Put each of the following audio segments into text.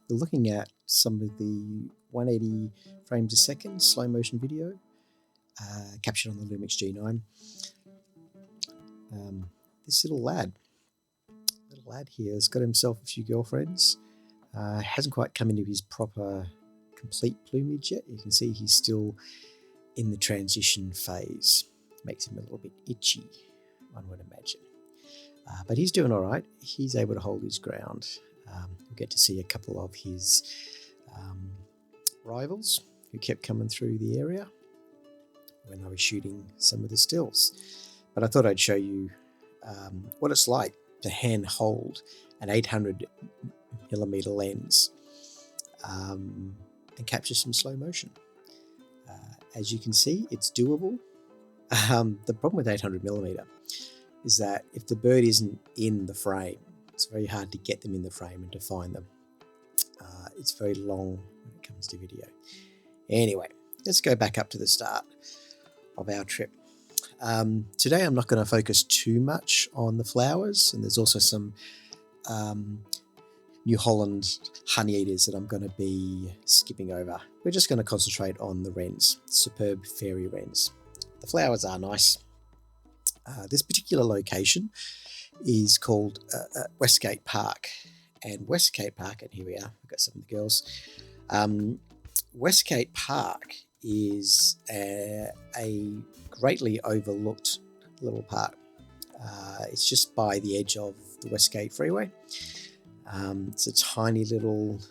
we're looking at some of the 180 frames a second slow motion video captured on the Lumix G9. This little lad here has got himself a few girlfriends. Hasn't quite come into his proper complete plumage yet. You can see he's still in the transition phase. Makes him a little bit itchy, one would imagine. But he's doing all right. He's able to hold his ground. We'll get to see a couple of his rivals who kept coming through the area when I was shooting some of the stills. But I thought I'd show you what it's like to hand hold an 800mm lens and capture some slow motion. As you can see, it's doable. The problem with 800mm is that if the bird isn't in the frame, it's very hard to get them in the frame and to find them. It's very long when it comes to video. Anyway, let's go back up to the start of our trip. Today I'm not going to focus too much on the flowers, and there's also some New Holland honeyeaters that I'm going to be skipping over. We're just going to concentrate on the wrens, superb fairy wrens. The flowers are nice. This particular location is called Westgate Park. And Westgate Park, and here we are, we've got some of the girls. Westgate Park is a greatly overlooked little park. It's just by the edge of the Westgate Freeway. It's a tiny little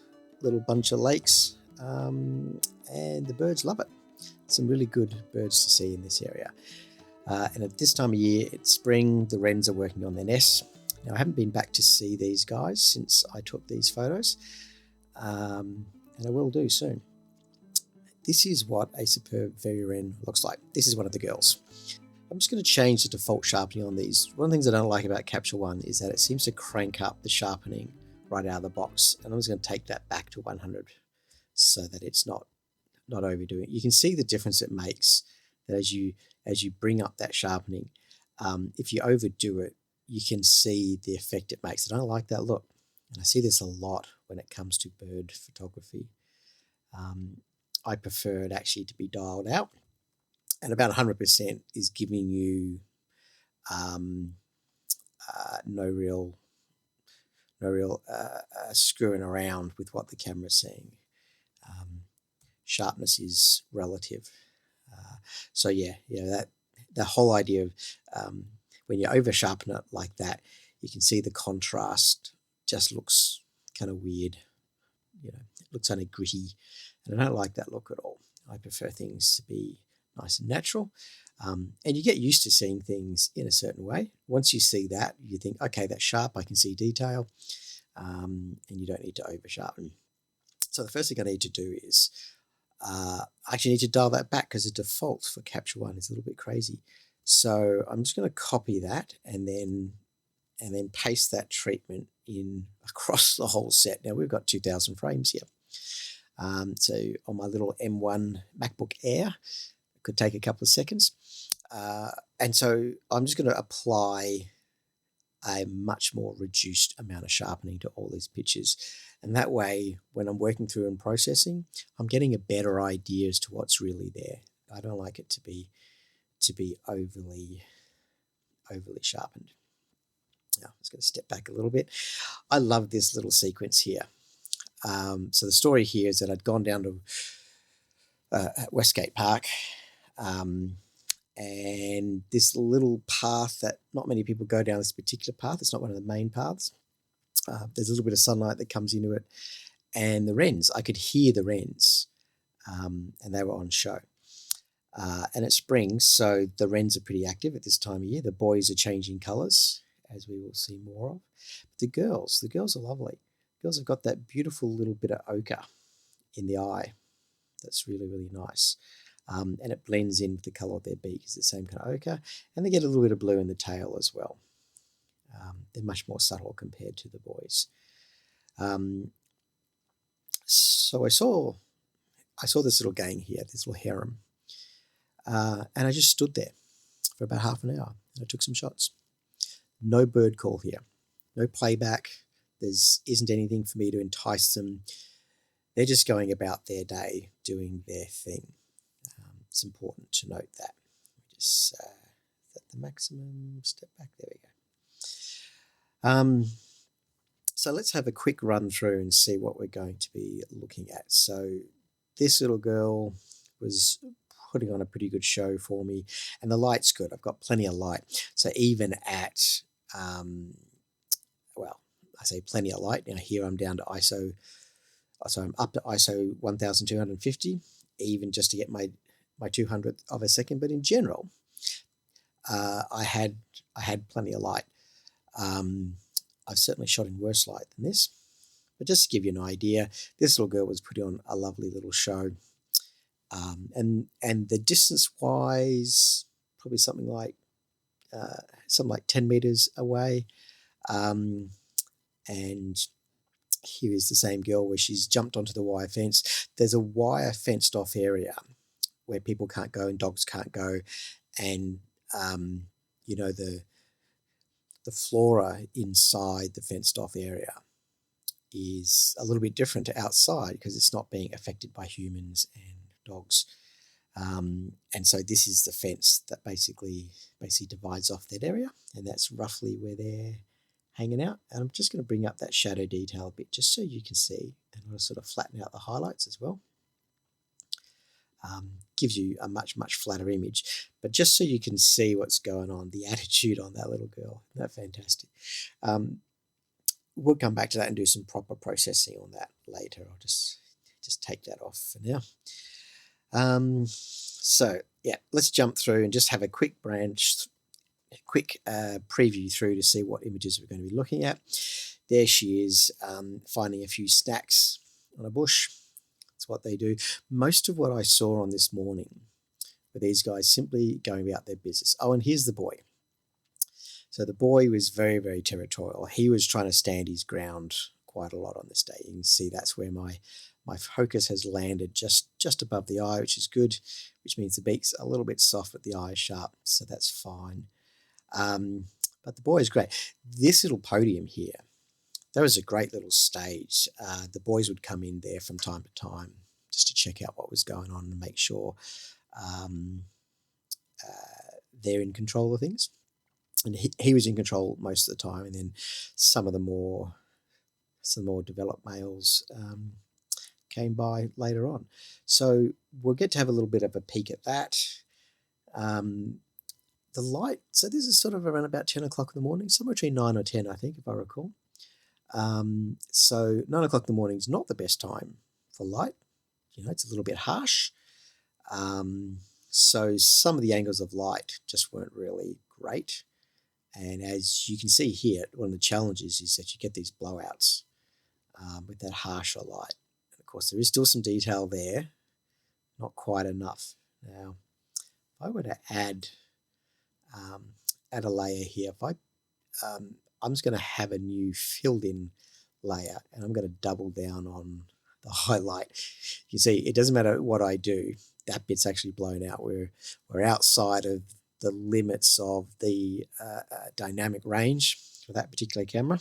bunch of lakes, and the birds love it. Some really good birds to see in this area. And at this time of year, it's spring, the wrens are working on their nests. Now, I haven't been back to see these guys since I took these photos, and I will do soon. This is what a superb fairy wren looks like. This is one of the girls. I'm just going to change the default sharpening on these. One of the things I don't like about Capture One is that it seems to crank up the sharpening right out of the box, and I'm just going to take that back to 100 so that it's not overdoing it. You can see the difference it makes that as you bring up that sharpening. If you overdo it, you can see the effect it makes. I don't like that look, and I see this a lot when it comes to bird photography. I prefer it actually to be dialed out, and about 100% is giving you no real screwing around with what the camera's seeing. Sharpness is relative. So that the whole idea of when you over sharpen it like that, you can see the contrast just looks kind of weird. It looks kind of gritty, and I don't like that look at all. I prefer things to be nice and natural, and you get used to seeing things in a certain way. Once you see that, you think, okay, that's sharp, I can see detail, and you don't need to over sharpen. So the first thing I need to do is I actually need to dial that back, because the default for Capture One is a little bit crazy. So I'm just going to copy that and then paste that treatment in across the whole set. Now we've got 2,000 frames here. So on my little M1 MacBook Air, it could take a couple of seconds. And so I'm just going to apply a much more reduced amount of sharpening to all these pictures. And that way, when I'm working through and processing, I'm getting a better idea as to what's really there. I don't like it to be overly sharpened. Now, I'm just going to step back a little bit. I love this little sequence here. So the story here is that I'd gone down to Westgate Park, and this little path that not many people go down, this particular path, it's not one of the main paths. There's a little bit of sunlight that comes into it, and the wrens, I could hear the wrens, and they were on show. And it's spring, so the wrens are pretty active at this time of year. The boys are changing colours, as we will see more of. But the girls are lovely. Girls have got that beautiful little bit of ochre in the eye. That's really, really nice. And it blends in with the colour of their beak. It's the same kind of ochre. And they get a little bit of blue in the tail as well. They're much more subtle compared to the boys. So I saw this little gang here, this little harem. And I just stood there for about half an hour and I took some shots. No bird call here, no playback, There isn't anything for me to entice them. They're just going about their day, doing their thing. It's important to note that. Just set the maximum, step back, there we go. So let's have a quick run through and see what we're going to be looking at. So this little girl was putting on a pretty good show for me, and the light's good. I've got plenty of light. So even at, well, I say plenty of light. Now here I'm down to ISO, so I'm up to ISO 1250, even just to get my 200th of a second. But in general, I had plenty of light. I've certainly shot in worse light than this, but just to give you an idea, this little girl was putting on a lovely little show. And the distance wise, probably something like 10 meters away. And here is the same girl where she's jumped onto the wire fence. There's a wire fenced off area where people can't go and dogs can't go. And, you know, the flora inside the fenced off area is a little bit different to outside because it's not being affected by humans and dogs. And so this is the fence that basically divides off that area, and that's roughly where they're hanging out. And I'm just going to bring up that shadow detail a bit just so you can see, and I'll sort of flatten out the highlights as well. Gives you a much flatter image, but just so you can see what's going on, the attitude on that little girl. Isn't that fantastic? We'll come back to that and do some proper processing on that later. I'll just take that off for now. So yeah, let's jump through and just have a quick preview through to see what images we're going to be looking at. There she is, finding a few snacks on a bush. That's what they do. Most of what I saw on this morning were these guys simply going about their business. Oh, and here's the boy. So the boy was very territorial. He was trying to stand his ground quite a lot on this day. You can see that's where my focus has landed just above the eye, which is good, which means the beak's a little bit soft but the eye is sharp, so that's fine. But the boy is great. This little podium here, that was a great little stage. The boys would come in there from time to time just to check out what was going on and make sure they're in control of things. And he was in control most of the time, and then some of the more developed males came by later on. So we'll get to have a little bit of a peek at that. The light, so this is sort of around about 10 o'clock in the morning, somewhere between 9 or 10, I think, if I recall. So 9 o'clock in the morning is not the best time for light. You know, it's a little bit harsh. So some of the angles of light just weren't really great. And as you can see here, one of the challenges is that you get these blowouts with that harsher light. And of course, there is still some detail there, not quite enough. Now, if I were to add a layer here, I'm just going to have a new filled-in layer, and I'm going to double down on the highlight. You see, it doesn't matter what I do, that bit's actually blown out. We're outside of the limits of the dynamic range for that particular camera.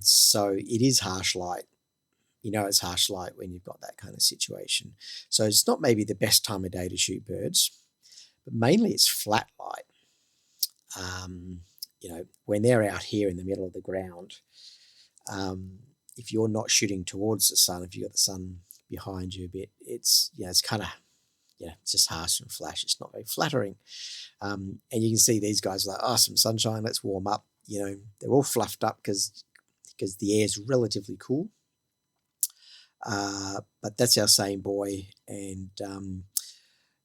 So it is harsh light. You know it's harsh light when you've got that kind of situation. So it's not maybe the best time of day to shoot birds, but mainly it's flat light. You know, when they're out here in the middle of the ground, if you're not shooting towards the sun, if you've got the sun behind you a bit, it's kind of, it's just harsh and flash. It's not very flattering. And you can see these guys are like, oh, some sunshine, let's warm up. You know, they're all fluffed up because the air is relatively cool. But that's our same boy. And,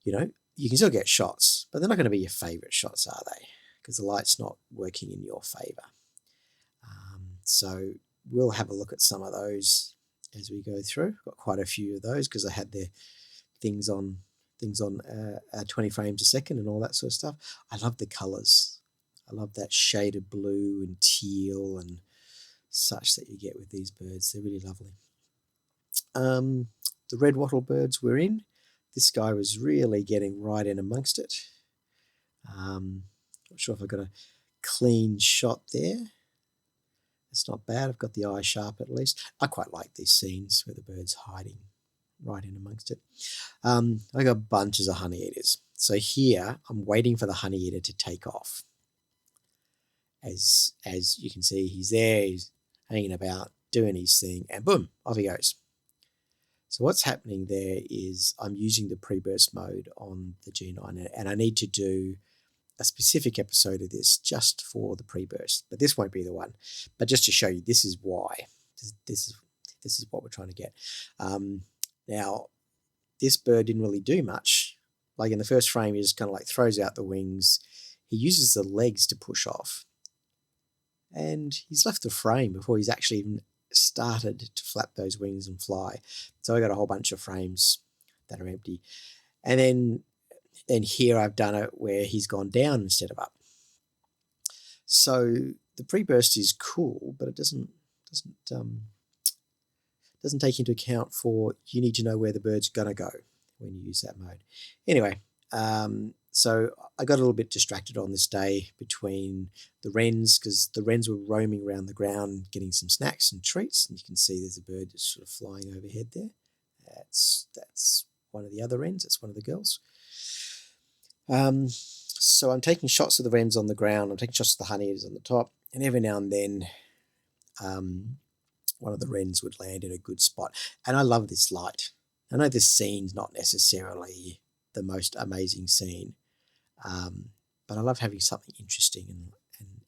you know, you can still get shots, but they're not going to be your favorite shots, are they? Because the light's not working in your favor. So we'll have a look at some of those as we go through. Got quite a few of those because I had the things on 20 frames a second and all that sort of stuff. I love the colors. I love that shaded blue and teal and such that you get with these birds. They're really lovely. The red wattle birds were in. This guy was really getting right in amongst it. Not sure if I got a clean shot there. It's not bad. I've got the eye sharp at least. I quite like these scenes where the bird's hiding right in amongst it. I got bunches of honey eaters. So here I'm waiting for the honey eater to take off. As you can see, he's there, he's hanging about, doing his thing, and boom, off he goes. So what's happening there is I'm using the pre-burst mode on the G9, and I need to do a specific episode of this just for the pre-burst, but this won't be the one. But just to show you, this is why. This is what we're trying to get. Now, this bird didn't really do much. Like in the first frame, he just kind of like throws out the wings. He uses the legs to push off. And he's left the frame before he's actually even started to flap those wings and fly. So I got a whole bunch of frames that are empty. And then here I've done it where he's gone down instead of up. So the pre-burst is cool, but it doesn't take into account for you need to know where the bird's going to go when you use that mode. Anyway, so I got a little bit distracted on this day between the wrens, because the wrens were roaming around the ground getting some snacks and treats, and you can see there's a bird just sort of flying overhead there. That's one of the other wrens. That's one of the girls. So I'm taking shots of the wrens on the ground. I'm taking shots of the honey eaters on the top, and every now and then one of the wrens would land in a good spot. And I love this light. I know this scene's not necessarily the most amazing scene, but I love having something interesting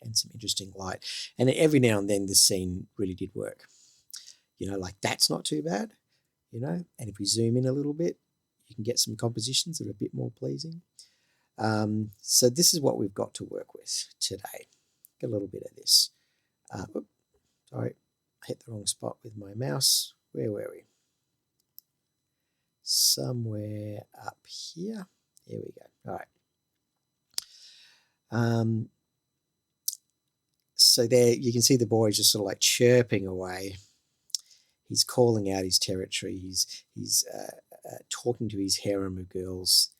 and some interesting light. And every now and then the scene really did work. Like that's not too bad, and if we zoom in a little bit, you can get some compositions that are a bit more pleasing. So this is what we've got to work with today. Get a little bit of this. Sorry, I hit the wrong spot with my mouse. Where were we? Somewhere up here. Here we go. All right. So there you can see the boy just sort of like chirping away. He's calling out his territory. He's talking to his harem of girls,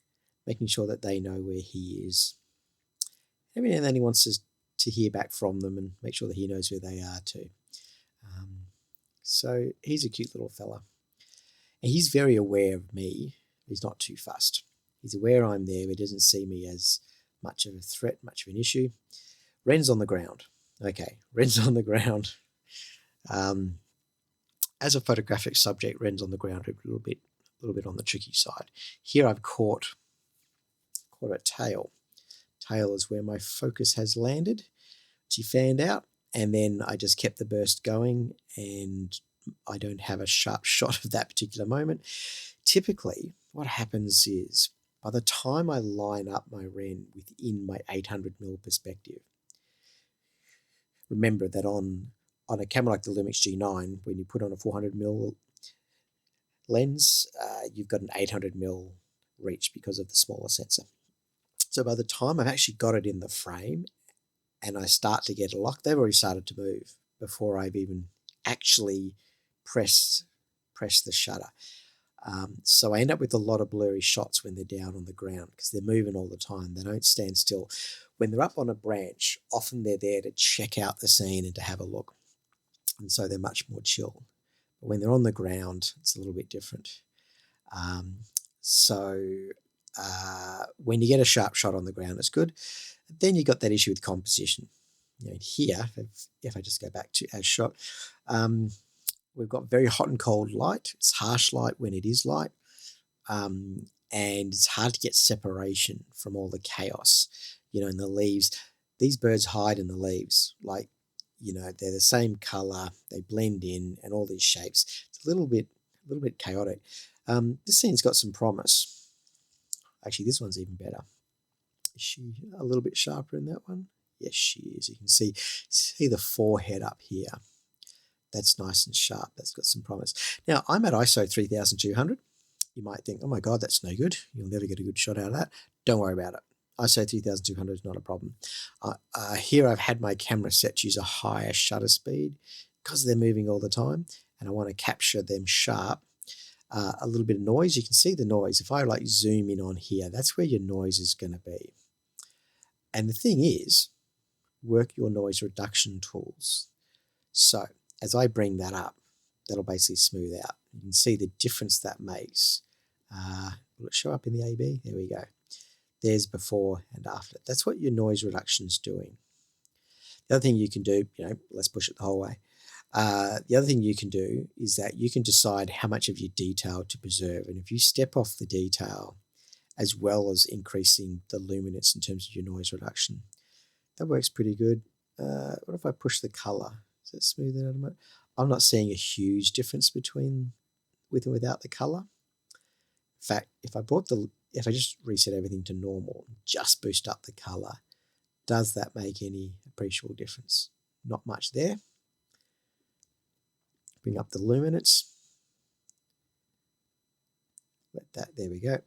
making sure that they know where he is. Every now and then he wants to hear back from them and make sure that he knows where they are too. So he's a cute little fella. And he's very aware of me. He's not too fussed. He's aware I'm there, but he doesn't see me as much of a threat, much of an issue. Wren's on the ground. Okay, Wren's on the ground. As a photographic subject, Wren's on the ground a little bit on the tricky side. Here I've caught a tail. Tail is where my focus has landed. She fanned out, and then I just kept the burst going, and I don't have a sharp shot of that particular moment. Typically, what happens is by the time I line up my Wren within my 800mm perspective, remember that on a camera like the Lumix G9, when you put on a 400mm lens, you've got an 800mm reach because of the smaller sensor. So by the time I've actually got it in the frame and I start to get a lock, they've already started to move before I've even actually press the shutter. So I end up with a lot of blurry shots when they're down on the ground because they're moving all the time. They don't stand still. When they're up on a branch, often they're there to check out the scene and to have a look. And so they're much more chill. But when they're on the ground, it's a little bit different. When you get a sharp shot on the ground, it's good. Then you got that issue with composition. Here, if I just go back to as shot, we've got very hot and cold light. It's harsh light when it is light. And it's hard to get separation from all the chaos, in the leaves. These birds hide in the leaves. They're the same color, they blend in, and all these shapes. It's a little bit chaotic. This scene's got some promise. Actually, this one's even better. Is she a little bit sharper in that one? Yes, she is. You can see the forehead up here. That's nice and sharp. That's got some promise. Now, I'm at ISO 3200. You might think, oh my God, that's no good. You'll never get a good shot out of that. Don't worry about it. ISO 3200 is not a problem. Here I've had my camera set to use a higher shutter speed because they're moving all the time, and I want to capture them sharp. A little bit of noise. You can see the noise. If I zoom in on here, that's where your noise is going to be. And the thing is, work your noise reduction tools. So as I bring that up, that'll basically smooth out. You can see the difference that makes. Will it show up in the AB? There we go. There's before and after. That's what your noise reduction is doing. The other thing you can do, let's push it the whole way. The other thing you can do is that you can decide how much of your detail to preserve. And if you step off the detail, as well as increasing the luminance in terms of your noise reduction, that works pretty good. What if I push the color? Does that smooth it out a bit? I'm not seeing a huge difference between with and without the color. In fact, if I just reset everything to normal, just boost up the color, does that make any appreciable difference? Not much there. Bring up the luminance. There we go.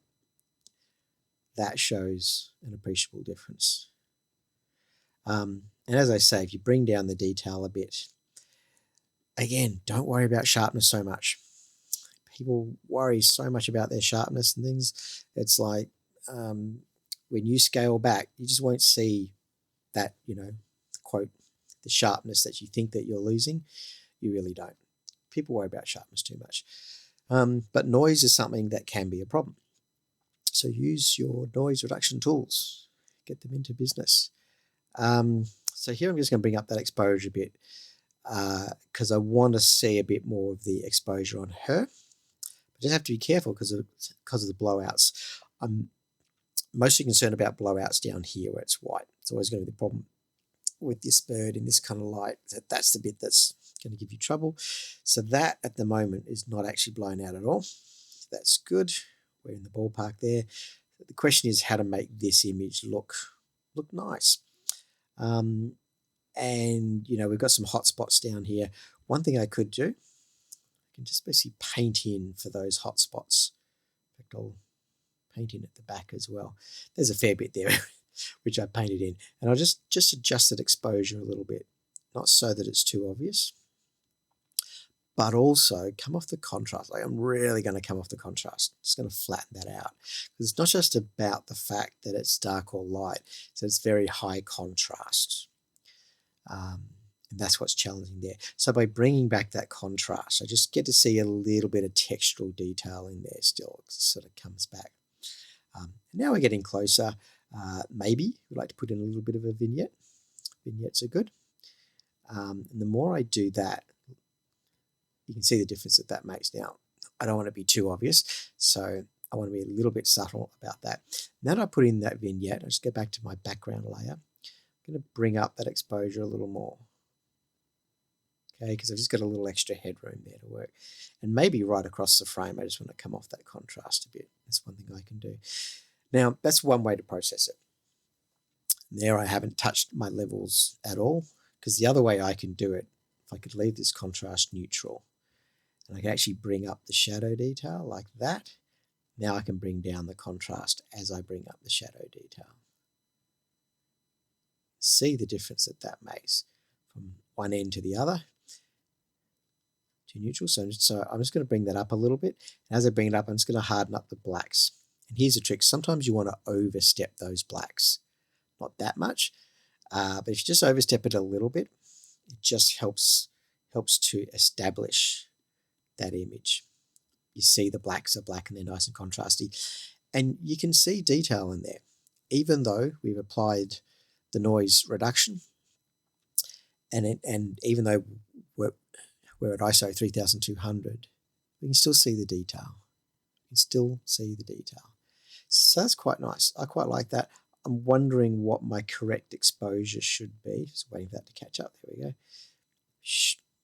That shows an appreciable difference. And as I say, if you bring down the detail a bit, again, don't worry about sharpness so much. People worry so much about their sharpness and things. It's like when you scale back, you just won't see that, quote, the sharpness that you think that you're losing. You really don't. People worry about sharpness too much. But noise is something that can be a problem. So use your noise reduction tools. Get them into business. So here I'm just going to bring up that exposure a bit because I want to see a bit more of the exposure on her. But just have to be careful because of the blowouts. I'm mostly concerned about blowouts down here where it's white. It's always going to be the problem with this bird in this kind of light. That's the bit that's going to give you trouble. So that at the moment is not actually blown out at all. That's good. We're in the ballpark there. The question is how to make this image look nice. And we've got some hot spots down here. One thing I could do, I can just basically paint in for those hot spots. In fact, I'll paint in at the back as well. There's a fair bit there which I painted in, and I'll just adjust that exposure a little bit, not so that it's too obvious, but also come off the contrast. Like I'm really going to come off the contrast. Just going to flatten that out because it's not just about the fact that it's dark or light, so it's very high contrast. And that's what's challenging there. So by bringing back that contrast, I just get to see a little bit of textural detail in there still. It sort of comes back. Now we're getting closer. Maybe we'd like to put in a little bit of a vignette. Vignettes are good. And the more I do that, you can see the difference that makes. Now, I don't want to be too obvious, so I want to be a little bit subtle about that. Now that I put in that vignette, I'll just go back to my background layer. I'm going to bring up that exposure a little more. Okay, because I've just got a little extra headroom there to work. And maybe right across the frame, I just want to come off that contrast a bit. That's one thing I can do. Now, that's one way to process it. There I haven't touched my levels at all, because the other way I can do it, if I could leave this contrast neutral, and I can actually bring up the shadow detail like that. Now I can bring down the contrast as I bring up the shadow detail. See the difference that makes from one end to the other. To neutral. So I'm just going to bring that up a little bit. And as I bring it up, I'm just going to harden up the blacks. And here's the trick. Sometimes you want to overstep those blacks. Not that much. But if you just overstep it a little bit, it just helps to establish that image. You see the blacks are black and they're nice and contrasty. And you can see detail in there. Even though we've applied the noise reduction, and even though we're at ISO 3200, we can still see the detail. So that's quite nice. I quite like that. I'm wondering what my correct exposure should be. Just waiting for that to catch up. There we go.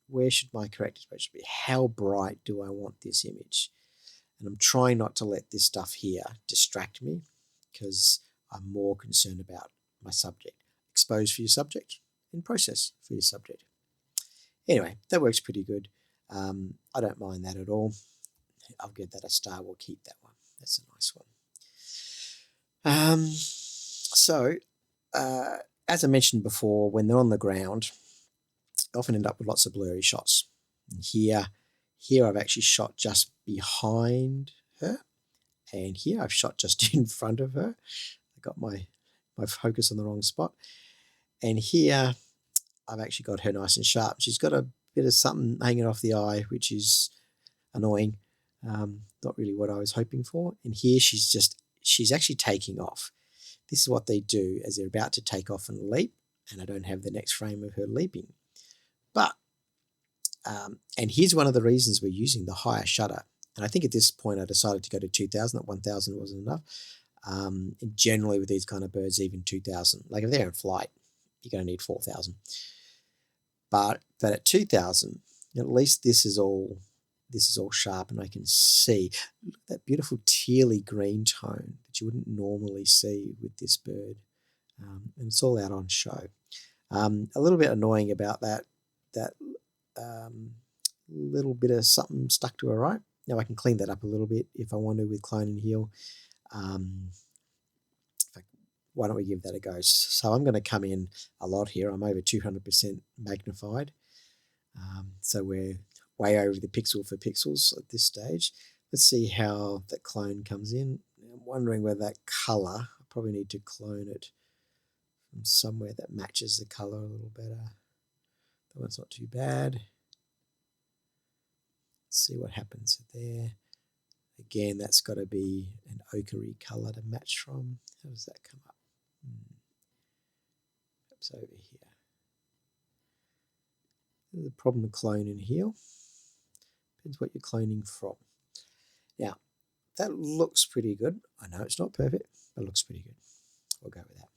Where should my correct exposure be? How bright do I want this image? And I'm trying not to let this stuff here distract me because I'm more concerned about my subject. Expose for your subject and process for your subject. Anyway, that works pretty good. I don't mind that at all. I'll give that a star. We'll keep that one. That's a nice one. So, as I mentioned before, when they're on the ground, I often end up with lots of blurry shots. And here I've actually shot just behind her, and here I've shot just in front of her. I got my focus on the wrong spot. And here I've actually got her nice and sharp. She's got a bit of something hanging off the eye, which is annoying. Not really what I was hoping for. And here she's actually taking off. This is what they do as they're about to take off and leap, and I don't have the next frame of her leaping. But, and here's one of the reasons we're using the higher shutter. And I think at this point I decided to go to 2000, at 1000 wasn't enough. And generally with these kind of birds, even 2000, like if they're in flight, you're going to need 4000. But at 2000, at least this is all sharp, and I can see that beautiful tealy green tone that you wouldn't normally see with this bird. And it's all out on show. A little bit annoying about that little bit of something stuck to her right. Now I can clean that up a little bit if I want to with clone and heal. Why don't we give that a go? So I'm going to come in a lot here. I'm over 200% magnified. So we're way over the pixel for pixels at this stage. Let's see how that clone comes in. I'm wondering whether that color, I probably need to clone it from somewhere that matches the color a little better. That one's not too bad. Let's see what happens there. Again, that's got to be an ochre color to match from. How does that come up? Perhaps over here. There's a problem with clone and heal. Depends what you're cloning from. Now, that looks pretty good. I know it's not perfect, but it looks pretty good. We'll go with that.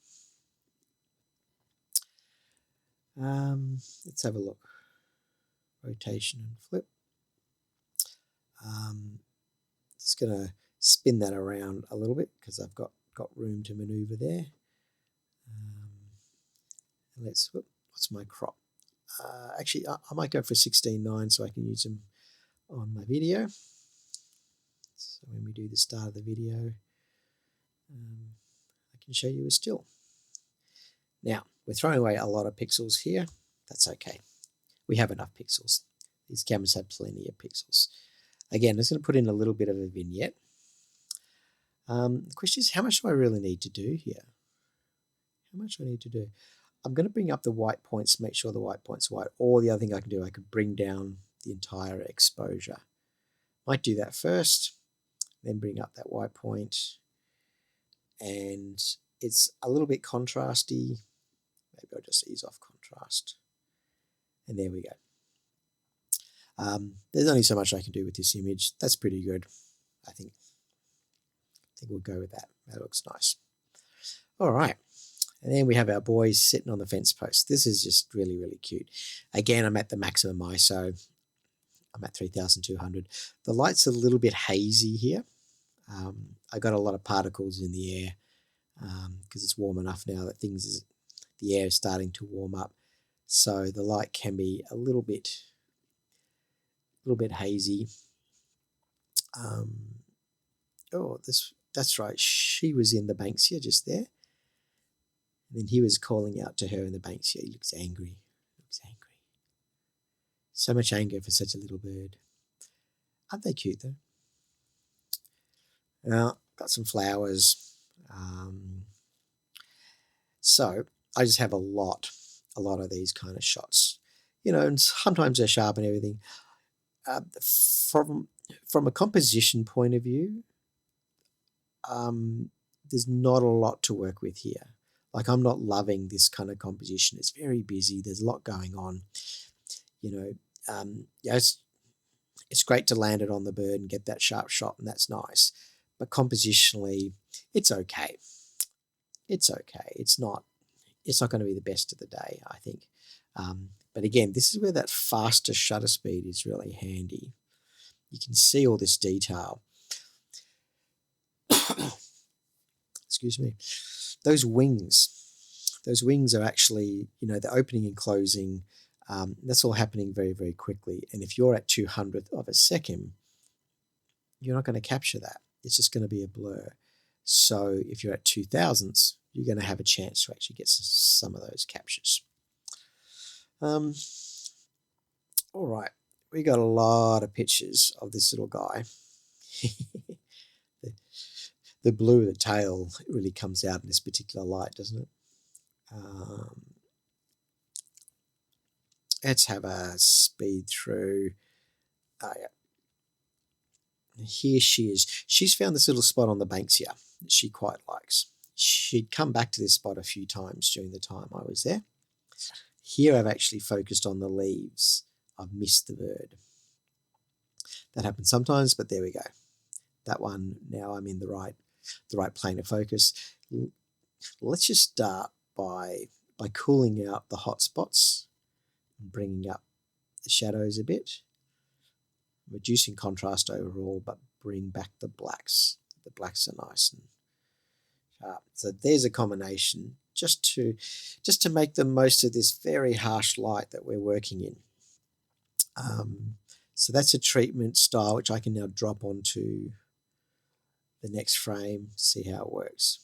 Let's have a look. Rotation and flip. Just going to spin that around a little bit because I've got room to maneuver there. And what's my crop? Actually, I might go for 16:9 so I can use them on my video. So when we do the start of the video, I can show you a still. Now, we're throwing away a lot of pixels here. That's okay. We have enough pixels. These cameras have plenty of pixels. Again, I'm just going to put in a little bit of a vignette. The question is, how much do I really need to do here? How much do I need to do? I'm going to bring up the white points, make sure the white point's white. Or the other thing I can do, I could bring down the entire exposure. Might do that first, then bring up that white point. And it's a little bit contrasty. Maybe I'll just ease off contrast. And there we go. There's only so much I can do with this image. That's pretty good, I think. We'll go with that. That looks nice. All right. And then we have our boys sitting on the fence post. This is just really, really cute. Again, I'm at the maximum ISO. I'm at 3200. The light's a little bit hazy here. I got a lot of particles in the air because it's warm enough now that the air is starting to warm up. So the light can be a little bit hazy. That's right. She was in the Banksia just there. And then he was calling out to her in the Banksia. He looks angry. So much anger for such a little bird. Aren't they cute though? Now, got some flowers. So I just have a lot of these kind of shots. And sometimes they're sharp and everything. From a composition point of view, there's not a lot to work with here. Like, I'm not loving this kind of composition. It's very busy. There's a lot going on. It's great to land it on the bird and get that sharp shot, and that's nice. But compositionally, it's okay. It's okay. It's not going to be the best of the day, I think. But again, this is where that faster shutter speed is really handy. You can see all this detail. Excuse me. Those wings are actually, the opening and closing. That's all happening very, very quickly. And if you're at 200th of a second, you're not going to capture that. It's just going to be a blur. So if you're at 2000ths, you're going to have a chance to actually get some of those captures. All right. We got a lot of pictures of this little guy. The blue of the tail really comes out in this particular light, doesn't it? Let's have a speed through. Oh, yeah. Here she is. She's found this little spot on the banks here that she quite likes. She'd come back to this spot a few times during the time I was there. Here I've actually focused on the leaves. I've missed the bird. That happens sometimes, but there we go. That one, now I'm in the right plane of focus. Let's just start by cooling out the hot spots and bringing up the shadows a bit. Reducing contrast overall, but bring back the blacks. The blacks are nice and sharp. So there's a combination just to make the most of this very harsh light that we're working in. So that's a treatment style which I can now drop onto the next frame, see how it works.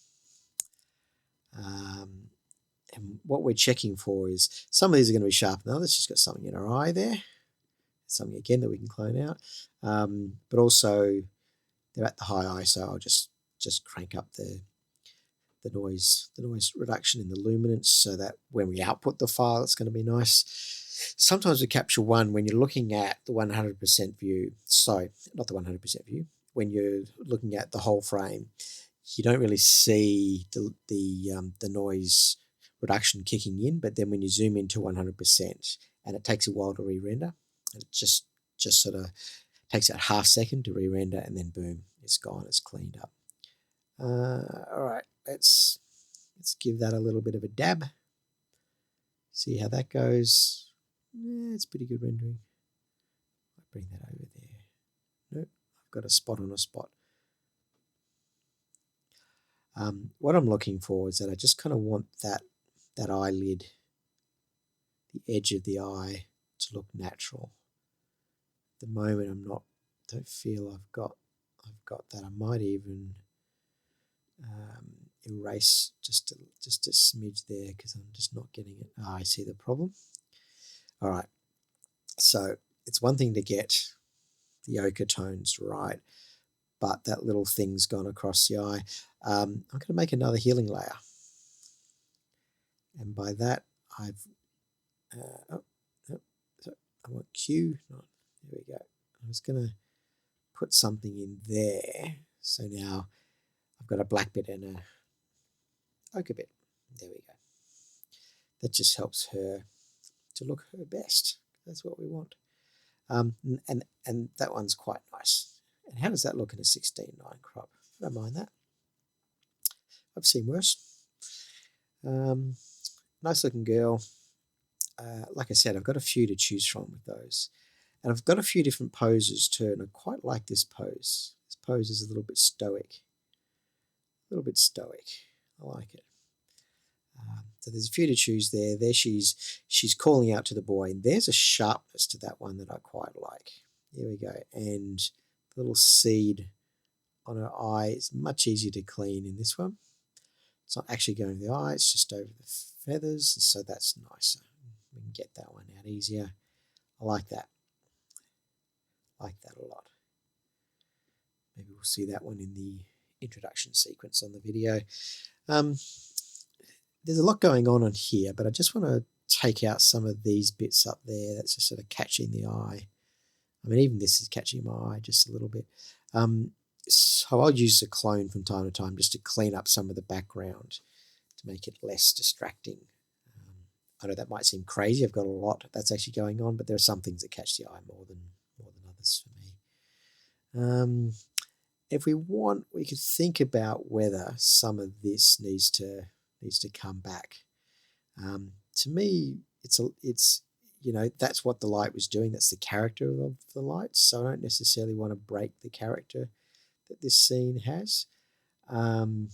And what we're checking for is some of these are going to be sharp than others. She's got something in her eye there. Something again that we can clone out. But also they're at the high ISO. I'll just crank up the noise reduction in the luminance so that when we output the file, it's going to be nice. Sometimes with Capture One, when you're looking at the 100% view, sorry, not the 100% view, when you're looking at the whole frame, you don't really see the noise reduction kicking in, but then when you zoom into 100%, and it takes a while to re-render, it just sort of takes that half second to re-render, and then boom, it's gone, it's cleaned up. All right, let's give that a little bit of a dab. See how that goes. Yeah, it's pretty good rendering. I'll bring that over there. Nope, I've got a spot on a spot. What I'm looking for is that I just kind of want that eyelid, the edge of the eye, to look natural. At the moment, don't feel I've got that. I might even erase just a smidge there because I'm just not getting it. I see the problem. All right, so it's one thing to get the ochre tones right, but that little thing's gone across the eye. I'm going to make another healing layer, and by that I've I want Q. There we go. I was going to put something in there, so now I've got a black bit and a ochre bit. There we go. That just helps her to look her best. That's what we want. And that one's quite nice. And how does that look in a 16:9 crop? I don't mind that. I've seen worse. Nice looking girl. Like I said, I've got a few to choose from with those. And I've got a few different poses too, and I quite like this pose. This pose is a little bit stoic. I like it. So there's a few to choose there. There she's calling out to the boy, and there's a sharpness to that one that I quite like. Here we go. And the little seed on her eye is much easier to clean in this one. It's not actually going over the eye, it's just over the feathers, so that's nicer. We can get that one out easier. I like that. I like that a lot. Maybe we'll see that one in the introduction sequence on the video. There's a lot going on here, but I just want to take out some of these bits up there that's just sort of catching the eye. I mean, even this is catching my eye just a little bit. So I'll use a clone from time to time just to clean up some of the background to make it less distracting. I know that might seem crazy. I've got a lot that's actually going on, but there are some things that catch the eye more than others for me. If we want, we could think about whether some of this needs to come back. To me, it's that's what the light was doing. That's the character of the light. So I don't necessarily want to break the character that this scene has. But I'm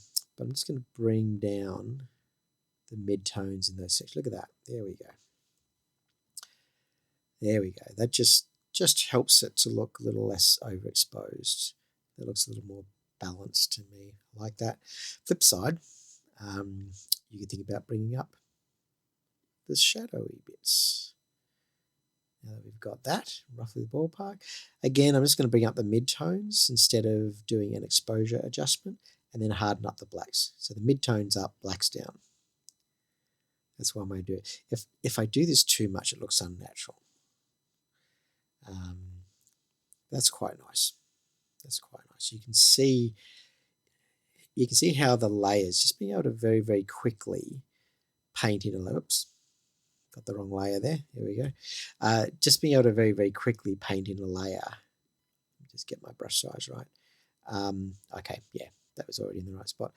just going to bring down the mid-tones in those sections. Look at that. There we go. That just helps it to look a little less overexposed. That looks a little more balanced to me. I like that. Flip side, you can think about bringing up the shadowy bits. Now that we've got that, roughly the ballpark. Again, I'm just going to bring up the mid-tones instead of doing an exposure adjustment, and then harden up the blacks. So the mid-tones up, blacks down. That's one way to do it. If I do this too much, it looks unnatural. That's quite nice. That's quite nice. You can see how the layers, just being able to very, very quickly paint in a oops, got the wrong layer there. Here we go. Just being able to very, very quickly paint in a layer. Just get my brush size right. Okay, yeah, that was already in the right spot.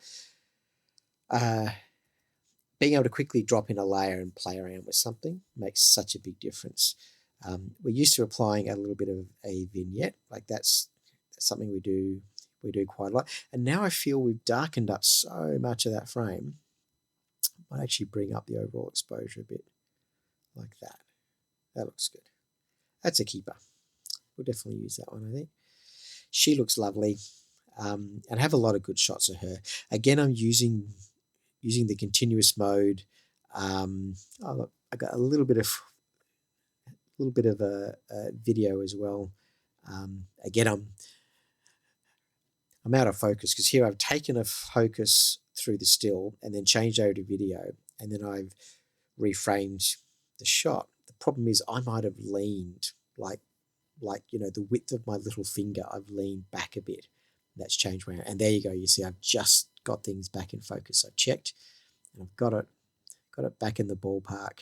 Being able to quickly drop in a layer and play around with something makes such a big difference. We're used to applying a little bit of a vignette, like that's something we do quite a lot. And now I feel we've darkened up so much of that frame. I might actually bring up the overall exposure a bit like that. That looks good. That's a keeper. We'll definitely use that one, I think. She looks lovely, and I have a lot of good shots of her. Again, I'm using the continuous mode. Look, I got a little bit of a video as well. Again, I'm out of focus because here I've taken a focus through the still and then changed over to video, and then I've reframed the shot. The problem is I might have leaned like the width of my little finger. I've leaned back a bit. That's changed around, and there you go. You see, I've just got things back in focus. I checked, and I've got it back in the ballpark.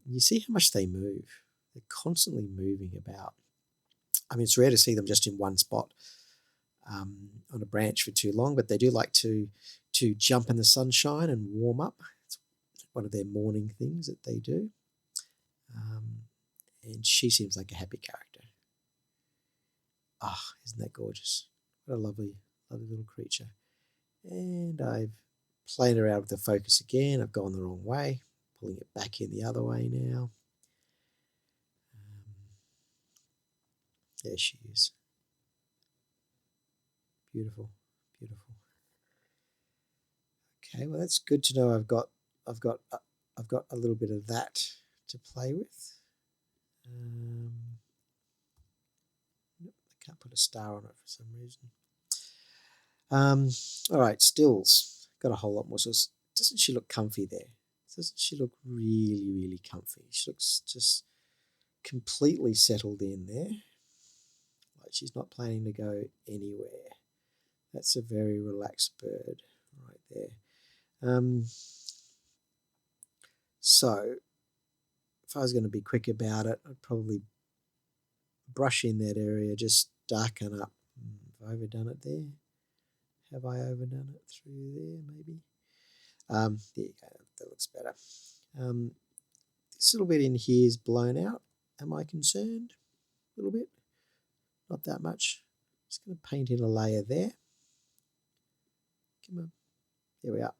You see how much they move. They're constantly moving about. I mean, it's rare to see them just in one spot on a branch for too long, but they do like to jump in the sunshine and warm up. It's one of their morning things that they do. And she seems like a happy character. Isn't that gorgeous? What a lovely, lovely little creature. And I've played around with the focus again. I've gone the wrong way. Pulling it back in the other way now. There she is. Beautiful, beautiful. Okay, well that's good to know. I've got a little bit of that to play with. I can't put a star on it for some reason. All right, stills. Got a whole lot more. So doesn't she look comfy there? Doesn't she look really, really comfy? She looks just completely settled in there. Like she's not planning to go anywhere. That's a very relaxed bird right there. So if I was going to be quick about it, I'd probably brush in that area, just darken up. Have I overdone it there? Have I overdone it through there, maybe? There you go, that looks better. This little bit in here is blown out. Am I concerned? A little bit? Not that much. Just going to paint in a layer there. Come on. There we are.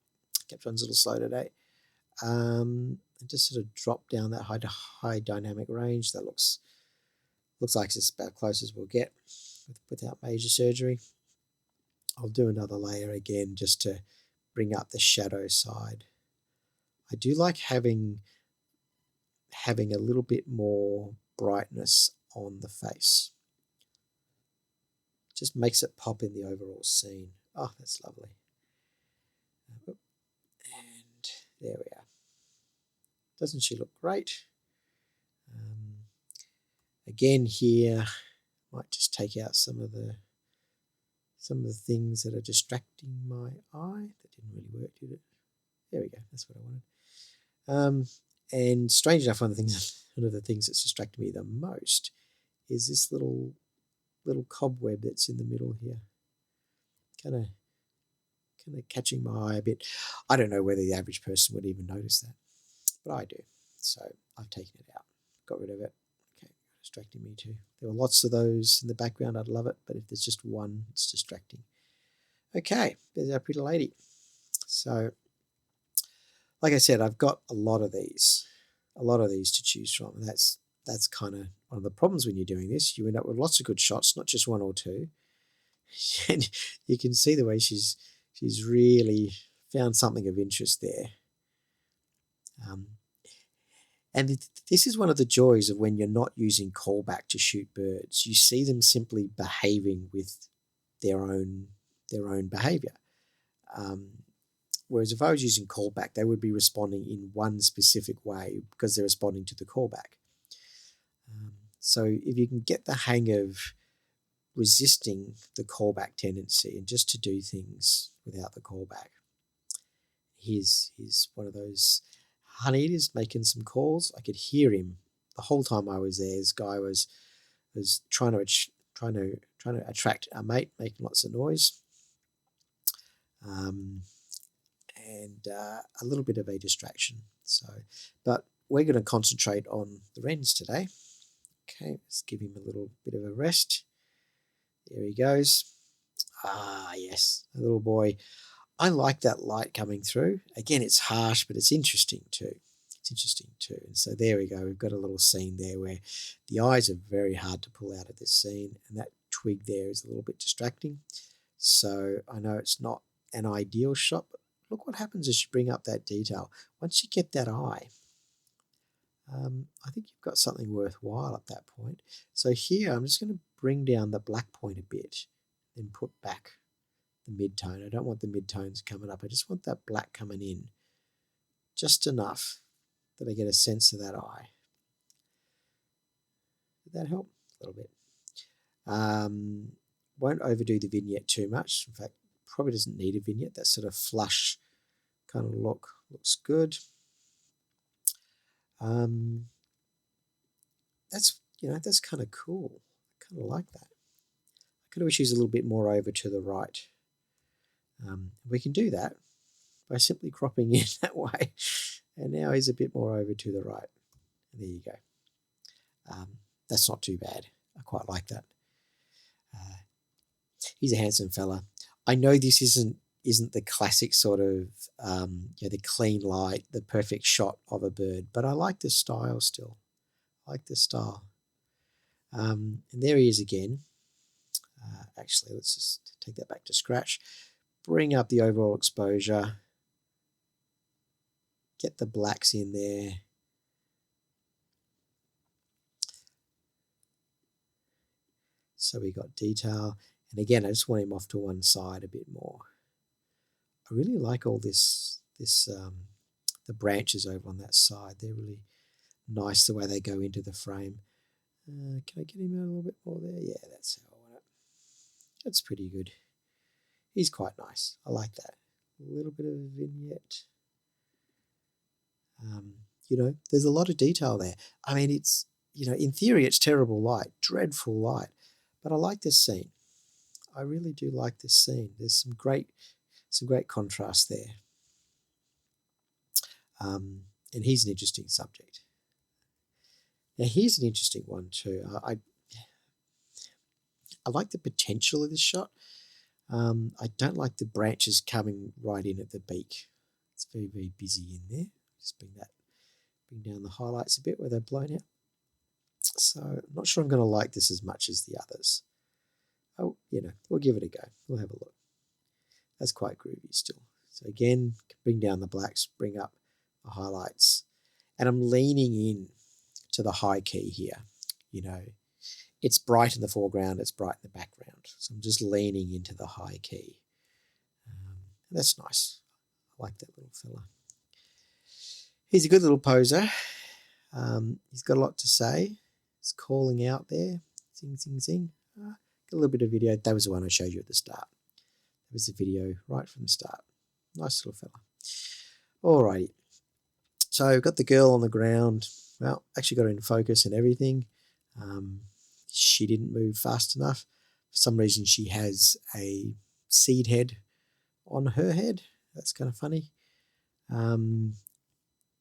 Caption's a little slow today. And just sort of drop down that high dynamic range. That looks like it's about close as we'll get without major surgery. I'll do another layer again just to bring up the shadow side. I do like having a little bit more brightness on the face. Just makes it pop in the overall scene. Oh, that's lovely. And there we are. Doesn't she look great? Again here, might just take out some of the things that are distracting my eye. That didn't really work, did it? There we go. That's what I wanted. And strange enough, one of the things that's distracted me the most is this little cobweb that's in the middle here. Kind of catching my eye a bit. I don't know whether the average person would even notice that, but I do. So I've taken it out, got rid of it. Okay, distracting me too. There were lots of those in the background. I'd love it, but if there's just one, it's distracting. Okay, there's our pretty lady. So, like I said, I've got a lot of these to choose from. And that's kind of one of the problems when you're doing this. You end up with lots of good shots, not just one or two. And you can see the way she's really found something of interest there. And this is one of the joys of when you're not using callback to shoot birds. You see them simply behaving with their own behavior. Whereas if I was using callback, they would be responding in one specific way because they're responding to the callback. So if you can get the hang of resisting the callback tendency and just to do things without the callback, here's one of those honey eaters making some calls. I could hear him the whole time I was there. This guy was trying to attract a mate, making lots of noise, and a little bit of a distraction. So, but we're going to concentrate on the wrens today. Okay, let's give him a little bit of a rest. There he goes. Ah, yes, a little boy. I like that light coming through. Again, it's harsh, but it's interesting too. And so there we go. We've got a little scene there where the eyes are very hard to pull out of this scene, and that twig there is a little bit distracting. So I know it's not an ideal shot, but look what happens as you bring up that detail. Once you get that eye, I think you've got something worthwhile at that point. So here I'm just going to bring down the black point a bit and put back the mid-tone. I don't want the mid-tones coming up. I just want that black coming in just enough that I get a sense of that eye. Did that help? A little bit. Won't overdo the vignette too much. In fact, probably doesn't need a vignette. That sort of flush kind of look looks good. That's kind of cool. I kind of like that. I could always use a little bit more over to the right. We can do that by simply cropping in that way. And now he's a bit more over to the right. And there you go. That's not too bad. I quite like that. He's a handsome fella. I know this isn't the classic sort of the clean light, the perfect shot of a bird, but I like the style still. I like the style. And there he is again. Actually, let's just take that back to scratch. Bring up the overall exposure. Get the blacks in there. So we got detail. And again, I just want him off to one side a bit more. I really like all the branches over on that side. They're really nice the way they go into the frame. Can I get him out a little bit more there? Yeah, that's how I want it. That's pretty good. He's quite nice. I like that. A little bit of a vignette. There's a lot of detail there. I mean, it's, in theory, it's terrible light, dreadful light, but I like this scene. I really do like this scene. There's some great contrast there. And he's an interesting subject. Now, here's an interesting one too. I like the potential of this shot. I don't like the branches coming right in at the beak. It's very, very busy in there. Just bring down the highlights a bit where they're blown out. So I'm not sure I'm going to like this as much as the others. Oh, we'll give it a go. We'll have a look. That's quite groovy still. So again, bring down the blacks, bring up the highlights. And I'm leaning in to the high key here. It's bright in the foreground, it's bright in the background. So I'm just leaning into the high key. That's nice. I like that little fella. He's a good little poser. He's got a lot to say. He's calling out there. Zing, zing, zing. Got a little bit of video. That was the one I showed you at the start. That was the video right from the start. Nice little fella. Alrighty. So we've got the girl on the ground. Well, actually got her in focus and everything. She didn't move fast enough. For some reason, she has a seed head on her head. That's kind of funny.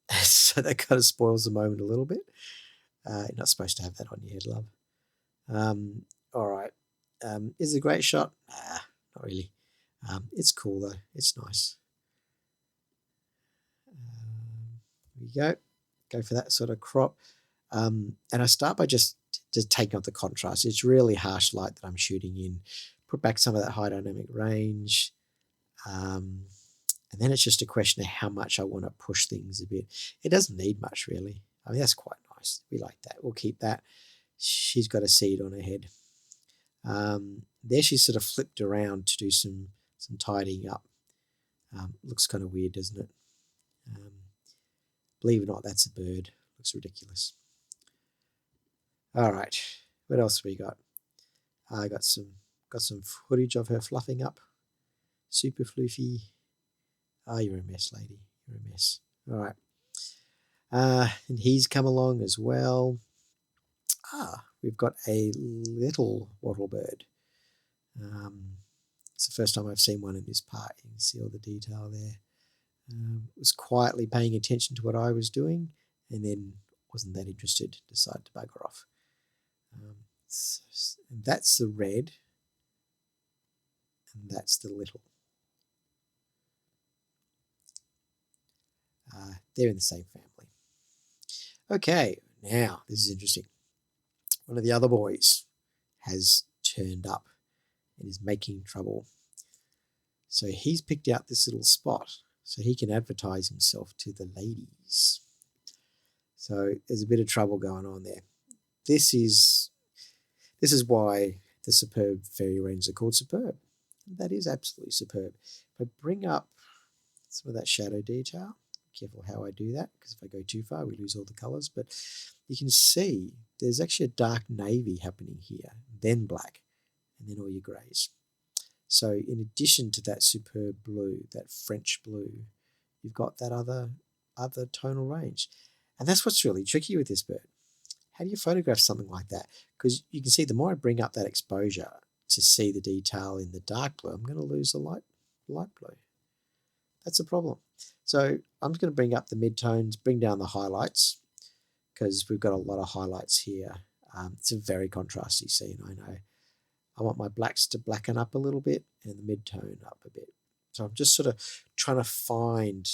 So that kind of spoils the moment a little bit. You're not supposed to have that on your head, love. All right. Is it a great shot? Nah, not really. It's cool, though. It's nice. Here we go. Go for that sort of crop. And I start by just taking off the contrast. It's really harsh light that I'm shooting in. Put back some of that high dynamic range. And then it's just a question of how much I want to push things a bit. It doesn't need much, really. I mean, that's quite nice. We like that. We'll keep that. She's got a seed on her head. There she's sort of flipped around to do some tidying up. Looks kind of weird, doesn't it? Believe it or not, that's a bird. Looks ridiculous. All right, what else we got? I got some footage of her fluffing up. Super floofy. You're a mess, lady. You're a mess. All right. And he's come along as well. We've got a little wattle bird. It's the first time I've seen one in this park. You can see all the detail there. Was quietly paying attention to what I was doing, and then wasn't that interested. Decided to bugger off. And that's the red, and that's the little. They're in the same family. Okay, now this is interesting. One of the other boys has turned up and is making trouble. So he's picked out this little spot so he can advertise himself to the ladies. So there's a bit of trouble going on there. This is why the superb fairy wrens are called superb. That is absolutely superb. If I bring up some of that shadow detail, careful how I do that, because if I go too far we lose all the colours, but you can see there's actually a dark navy happening here, then black, and then all your greys. So in addition to that superb blue, that French blue, you've got that other tonal range. And that's what's really tricky with this bird. How do you photograph something like that? Because you can see the more I bring up that exposure to see the detail in the dark blue, I'm going to lose the light blue. That's a problem. So I'm just going to bring up the midtones, bring down the highlights, because we've got a lot of highlights here. It's a very contrasty scene, I know. I want my blacks to blacken up a little bit and the mid-tone up a bit. So I'm just sort of trying to find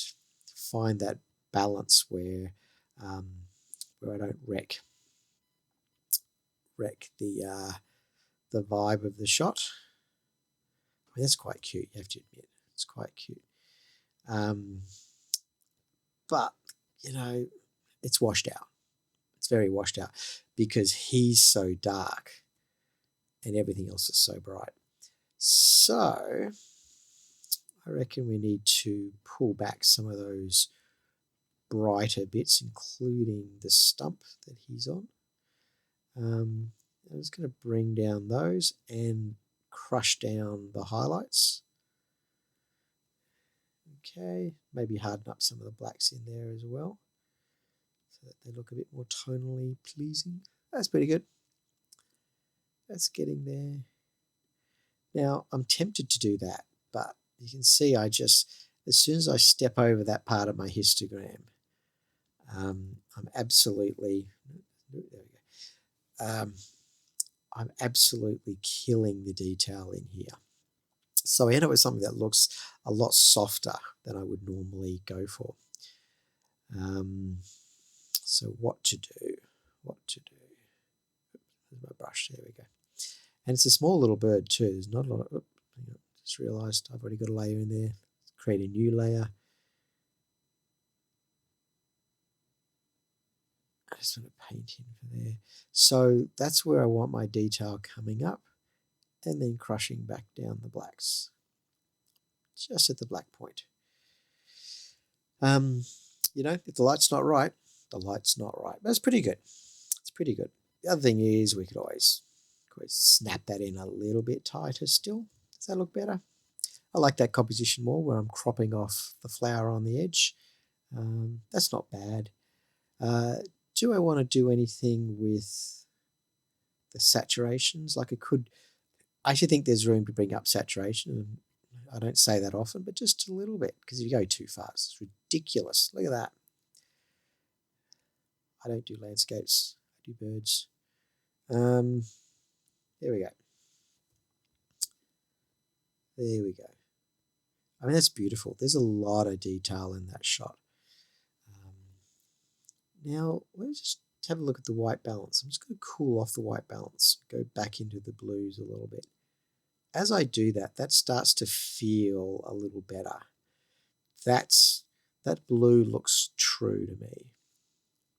that balance where I don't wreck the vibe of the shot. I mean, that's quite cute, you have to admit. It's quite cute. But, it's washed out. It's very washed out because he's so dark and everything else is so bright. So I reckon we need to pull back some of those brighter bits, including the stump that he's on. I'm just going to bring down those and crush down the highlights. Okay, maybe harden up some of the blacks in there as well so that they look a bit more tonally pleasing. That's pretty good. That's getting there. Now, I'm tempted to do that, but you can see as soon as I step over that part of my histogram, I'm absolutely, there we go. I'm absolutely killing the detail in here. So I end up with something that looks a lot softer than I would normally go for. So what to do? There's my brush, there we go. And it's a small little bird too. There's not a lot of, just realised I've already got a layer in there. Create a new layer. I just want to paint in for there. So that's where I want my detail coming up and then crushing back down the blacks. Just at the black point. If the light's not right, the light's not right. But it's pretty good. It's pretty good. The other thing is we could always snap that in a little bit tighter still. Does that look better? I like that composition more where I'm cropping off the flower on the edge. That's not bad. Do I want to do anything with the saturations? I actually think there's room to bring up saturation. I don't say that often, but just a little bit, because if you go too fast, it's ridiculous. Look at that. I don't do landscapes. I do birds. There we go. There we go. I mean, that's beautiful. There's a lot of detail in that shot. Now, let's just have a look at the white balance. I'm just going to cool off the white balance, go back into the blues a little bit. As I do that, that starts to feel a little better. That blue looks true to me.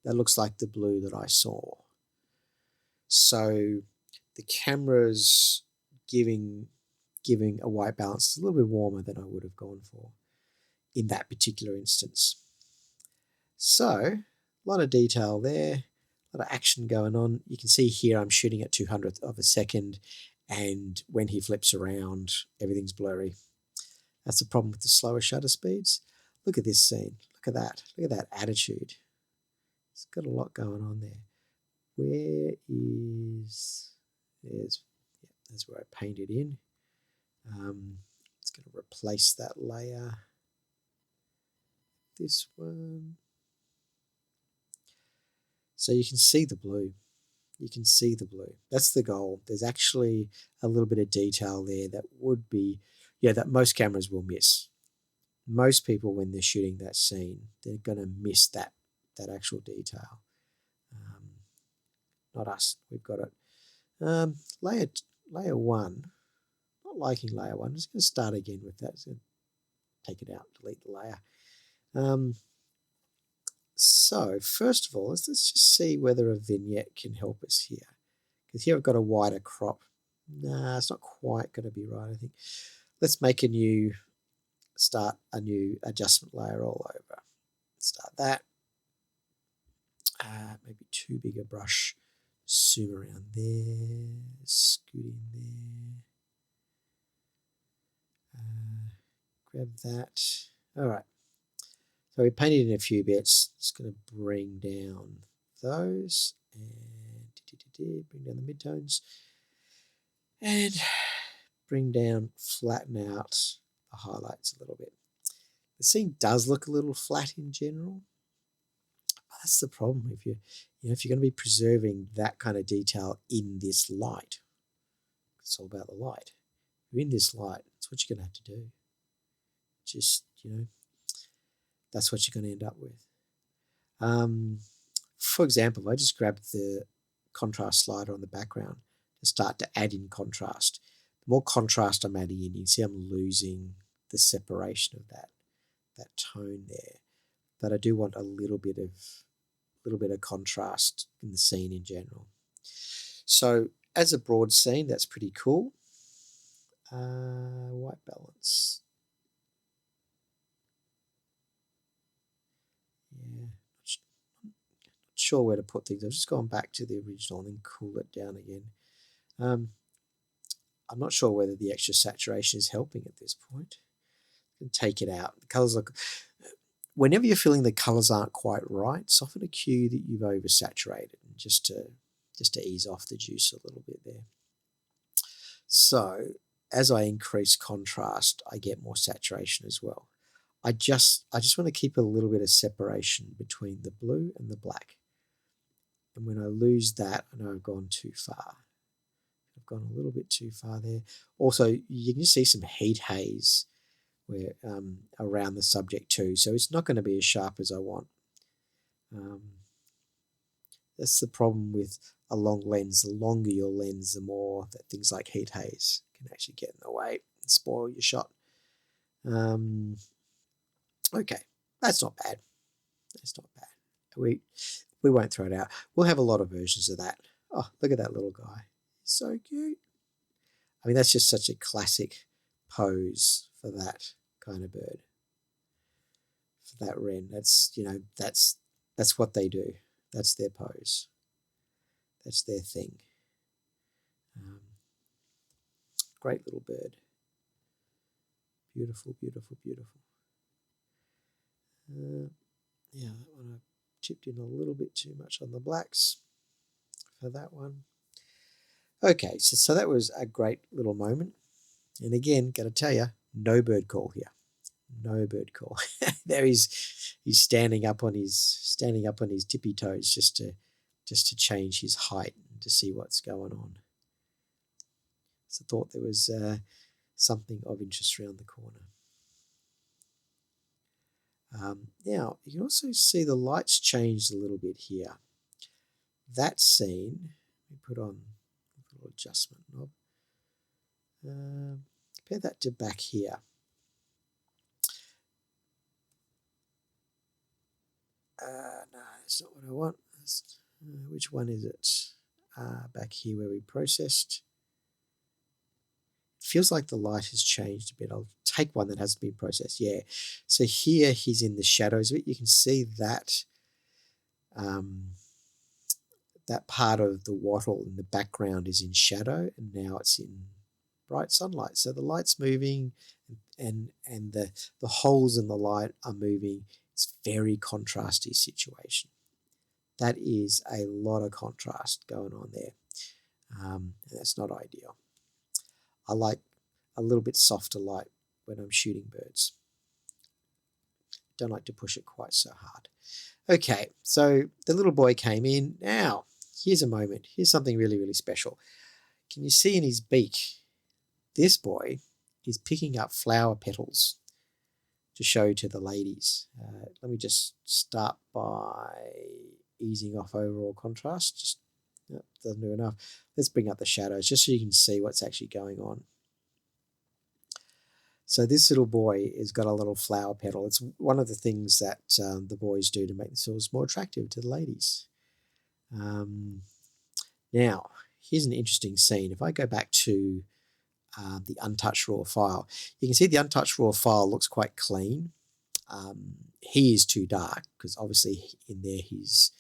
That looks like the blue that I saw. So the camera's giving a white balance. It's a little bit warmer than I would have gone for. in that particular instance. So a lot of detail there, a lot of action going on. You can see here I'm shooting at 200th of a second, and when he flips around, everything's blurry. That's the problem with the slower shutter speeds. Look at this scene. Look at that. Look at that attitude. It's got a lot going on there. Where is... That's where I painted in. It's going to replace that layer. This one. So you can see the blue. You can see the blue. That's the goal. There's actually a little bit of detail there that would be, that most cameras will miss. Most people, when they're shooting that scene, they're going to miss that actual detail. Not us. We've got it. Layer 1. Not liking layer 1. I'm just going to start again with that. So take it out, delete the layer. So first of all, let's just see whether a vignette can help us here. Because here I've got a wider crop. Nah, it's not quite going to be right, I think. Let's start a new adjustment layer all over. Start that. Maybe too big a brush. Zoom around there. Scoot in there. Grab that. All right. So we painted in a few bits. Just going to bring down those and bring down the midtones and flatten out the highlights a little bit. The scene does look a little flat in general. But that's the problem if you're going to be preserving that kind of detail in this light. It's all about the light. If you're in this light, that's what you're going to have to do. Just, that's what you're going to end up with. For example, if I just grab the contrast slider on the background to start to add in contrast, the more contrast I'm adding in, you can see I'm losing the separation of that tone there. But I do want a little bit of contrast in the scene in general. So as a broad scene, that's pretty cool. White balance. Yeah, not sure where to put things. I've just gone back to the original and then cool it down again. I'm not sure whether the extra saturation is helping at this point. And take it out. The colors look. Whenever you're feeling the colors aren't quite right, it's often a cue that you've oversaturated, and just to ease off the juice a little bit there. So as I increase contrast, I get more saturation as well. I just want to keep a little bit of separation between the blue and the black. And when I lose that, I know I've gone too far. I've gone a little bit too far there. Also, you can see some heat haze where around the subject too. So it's not going to be as sharp as I want. That's the problem with a long lens. The longer your lens, the more that things like heat haze can actually get in the way and spoil your shot. Okay, that's not bad. That's not bad. We won't throw it out. We'll have a lot of versions of that. Oh, look at that little guy. He's so cute. I mean, that's just such a classic pose for that kind of bird. For that wren. That's what they do. That's their pose. That's their thing. Great little bird. Beautiful, beautiful, beautiful. Yeah, that one I chipped in a little bit too much on the blacks for that one. Okay, so that was a great little moment. And again, got to tell you, no bird call here. No bird call. There he's standing up on his tippy toes just to change his height and to see what's going on. So I thought there was something of interest around the corner. Now, you can also see the lights changed a little bit here. That scene, we put on a little adjustment knob. Compare that to back here. No, that's not what I want. Which one is it? Back here where we processed. feels like the light has changed a bit. I'll take one that hasn't been processed. Yeah. So here he's in the shadows of it. You can see that that part of the wattle in the background is in shadow, and now it's in bright sunlight. So the light's moving, and the holes in the light are moving. It's a very contrasty situation. That is a lot of contrast going on there. And that's not ideal. I like a little bit softer light when I'm shooting birds. Don't like to push it quite so hard. Okay, so the little boy came in. Now, here's a moment. Here's something really, really special. Can you see in his beak? This boy is picking up flower petals to show to the ladies. Let me just start by easing off overall contrast. Just doesn't do enough. Let's bring up the shadows just so you can see what's actually going on. So this little boy has got a little flower petal. It's one of the things that the boys do to make themselves more attractive to the ladies. Now, here's an interesting scene. If I go back to the untouched raw file, you can see the untouched raw file looks quite clean. He is too dark because obviously in there he's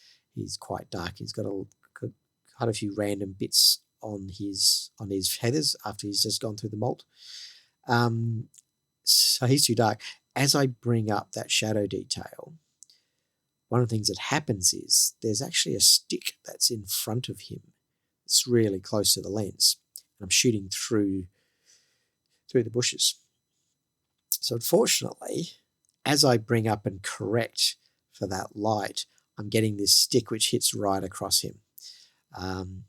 quite dark. He's got quite a few random bits on his feathers after he's just gone through the molt. So he's too dark. As I bring up that shadow detail, one of the things that happens is there's actually a stick that's in front of him. It's really close to the lens. I'm shooting through the bushes. So unfortunately, as I bring up and correct for that light, I'm getting this stick which hits right across him.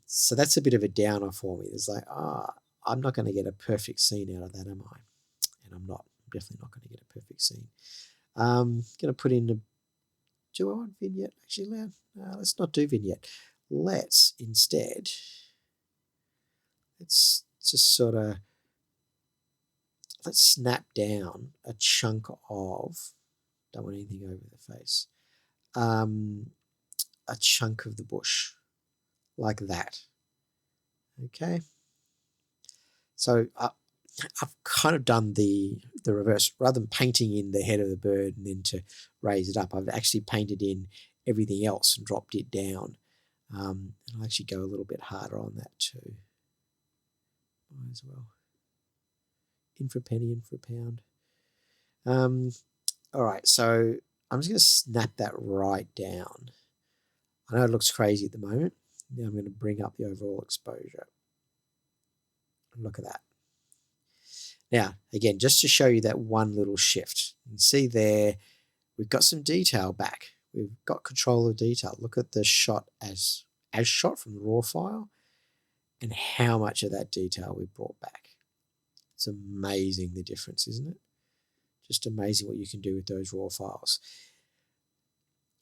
So that's a bit of a downer for me. It's like, I'm not going to get a perfect scene out of that, am I? And I'm not. I'm definitely not going to get a perfect scene. I'm going to put in do I want vignette? Actually, let's not do vignette. Let's instead, let's just sort of, let's snap down a chunk of, don't want anything over the face, a chunk of the bush, like that. Okay. So I've kind of done the reverse. Rather than painting in the head of the bird and then to raise it up, I've actually painted in everything else and dropped it down. And I'll actually go a little bit harder on that too. Might as well. In for a penny, in for a pound. All right, so I'm just going to snap that right down. I know it looks crazy at the moment. Now I'm going to bring up the overall exposure. Look at that. Now, again, just to show you that one little shift. You can see there, we've got some detail back. We've got control of detail. Look at the shot as shot from the raw file and how much of that detail we brought back. It's amazing the difference, isn't it? Just amazing what you can do with those raw files.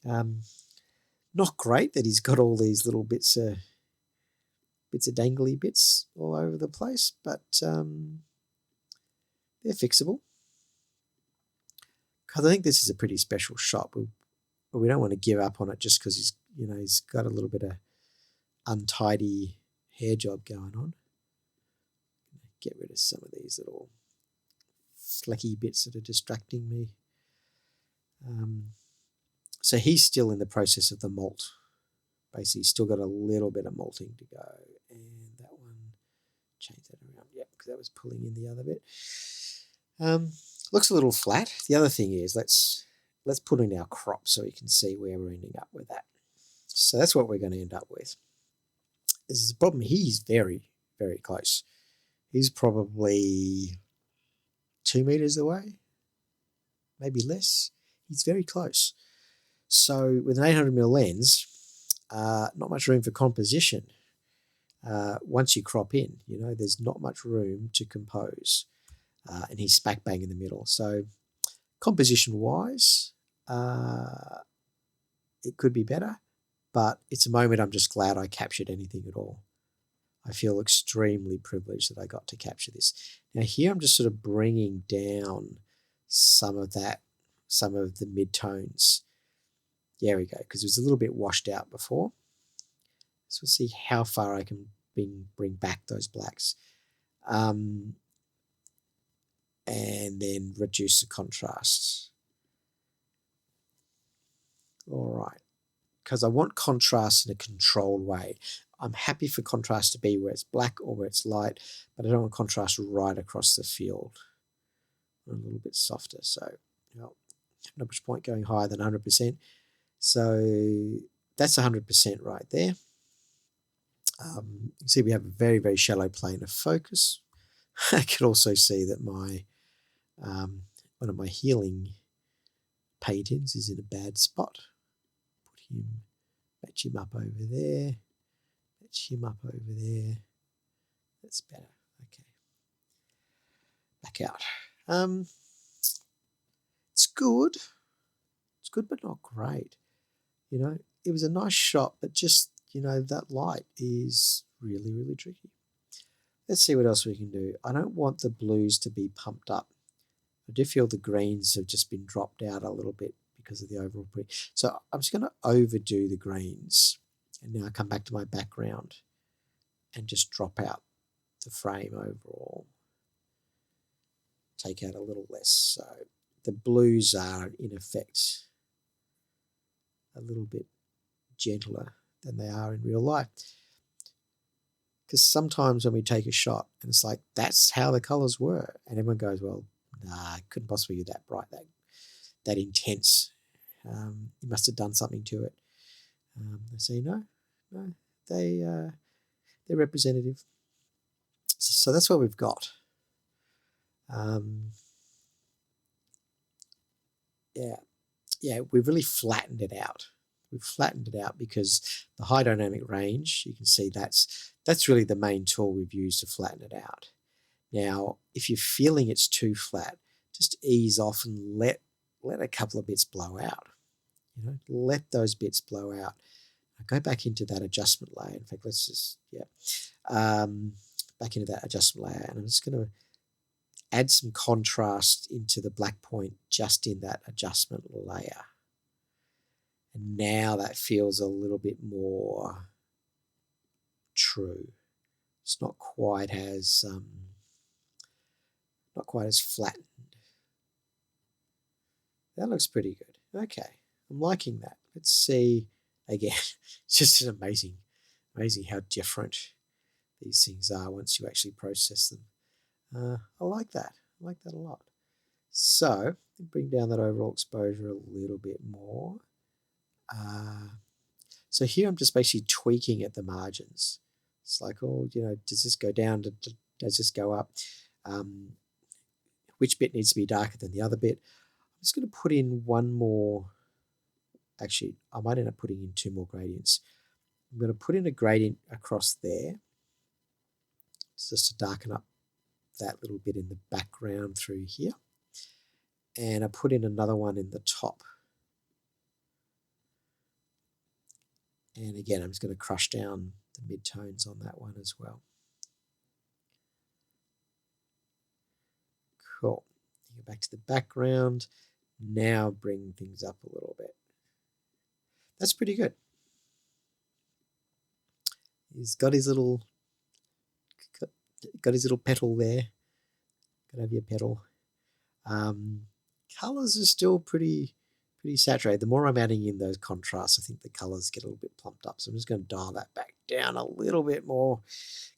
Not great that he's got all these little bits of dangly bits all over the place, but they're fixable. Because I think this is a pretty special shot. We don't want to give up on it just because he's got a little bit of untidy hair job going on. Get rid of some of these little flecky bits that are distracting me. So he's still in the process of the molt. Basically, he's still got a little bit of molting to go. And that one, change that around. Yep, because that was pulling in the other bit. Looks a little flat. The other thing is, let's put in our crop so we can see where we're ending up with that. So that's what we're going to end up with. This is the problem. He's very, very close. He's probably 2 meters away, maybe less. He's very close. So with an 800mm lens, not much room for composition. Once you crop in, there's not much room to compose. And he's smack bang in the middle. So composition-wise, it could be better, but it's a moment I'm just glad I captured anything at all. I feel extremely privileged that I got to capture this. Now here I'm just sort of bringing down some of the mid-tones. There we go, because it was a little bit washed out before. So we'll see how far I can bring back those blacks. and then reduce the contrast. All right, because I want contrast in a controlled way. I'm happy for contrast to be where it's black or where it's light, but I don't want contrast right across the field. A little bit softer, so no much point going higher than 100%. So that's 100% right there. You can see we have a very, very shallow plane of focus. I can also see that my one of my healing paintings is in a bad spot. Match him up over there. Match him up over there. That's better. Okay. Back out. It's good. It's good, but not great. You know, it was a nice shot, but just, you know, that light is really, really tricky. Let's see what else we can do. I don't want the blues to be pumped up. I do feel the greens have just been dropped out a little bit because of the overall print. So I'm just going to overdo the greens. And now I come back to my background and just drop out the frame overall. Take out a little less. So the blues are, in effect, a little bit gentler than they are in real life. Because sometimes when we take a shot and it's like, that's how the colours were. And everyone goes, well, nah, it couldn't possibly be that bright, that intense. You must have done something to it. They say, no, they're representative. So that's what we've got. Yeah, we've really flattened it out. We've flattened it out because the high dynamic range, you can see that's really the main tool we've used to flatten it out. Now, if you're feeling it's too flat, just ease off and let a couple of bits blow out. You know, let those bits blow out. I'll go back into that adjustment layer. In fact, let's just, back into that adjustment layer, and I'm just going to add some contrast into the black point just in that adjustment layer. And now that feels a little bit more true. It's not quite as flattened. That looks pretty good. Okay, I'm liking that. Let's see again. It's just amazing how different these things are once you actually process them. I like that. I like that a lot. So bring down that overall exposure a little bit more. So here I'm just basically tweaking at the margins. It's like, oh, you know, does this go down? Does this go up? Which bit needs to be darker than the other bit? I'm just going to put in one more. Actually, I might end up putting in two more gradients. I'm going to put in a gradient across there, just to darken up that little bit in the background through here. And I put in another one in the top. And again, I'm just going to crush down the mid-tones on that one as well. Cool. Go back to the background. Now bring things up a little bit. That's pretty good. He's got his little petal there. Got to have your petal. Colors are still pretty saturated. The more I'm adding in those contrasts, I think the colors get a little bit plumped up. So I'm just going to dial that back down a little bit more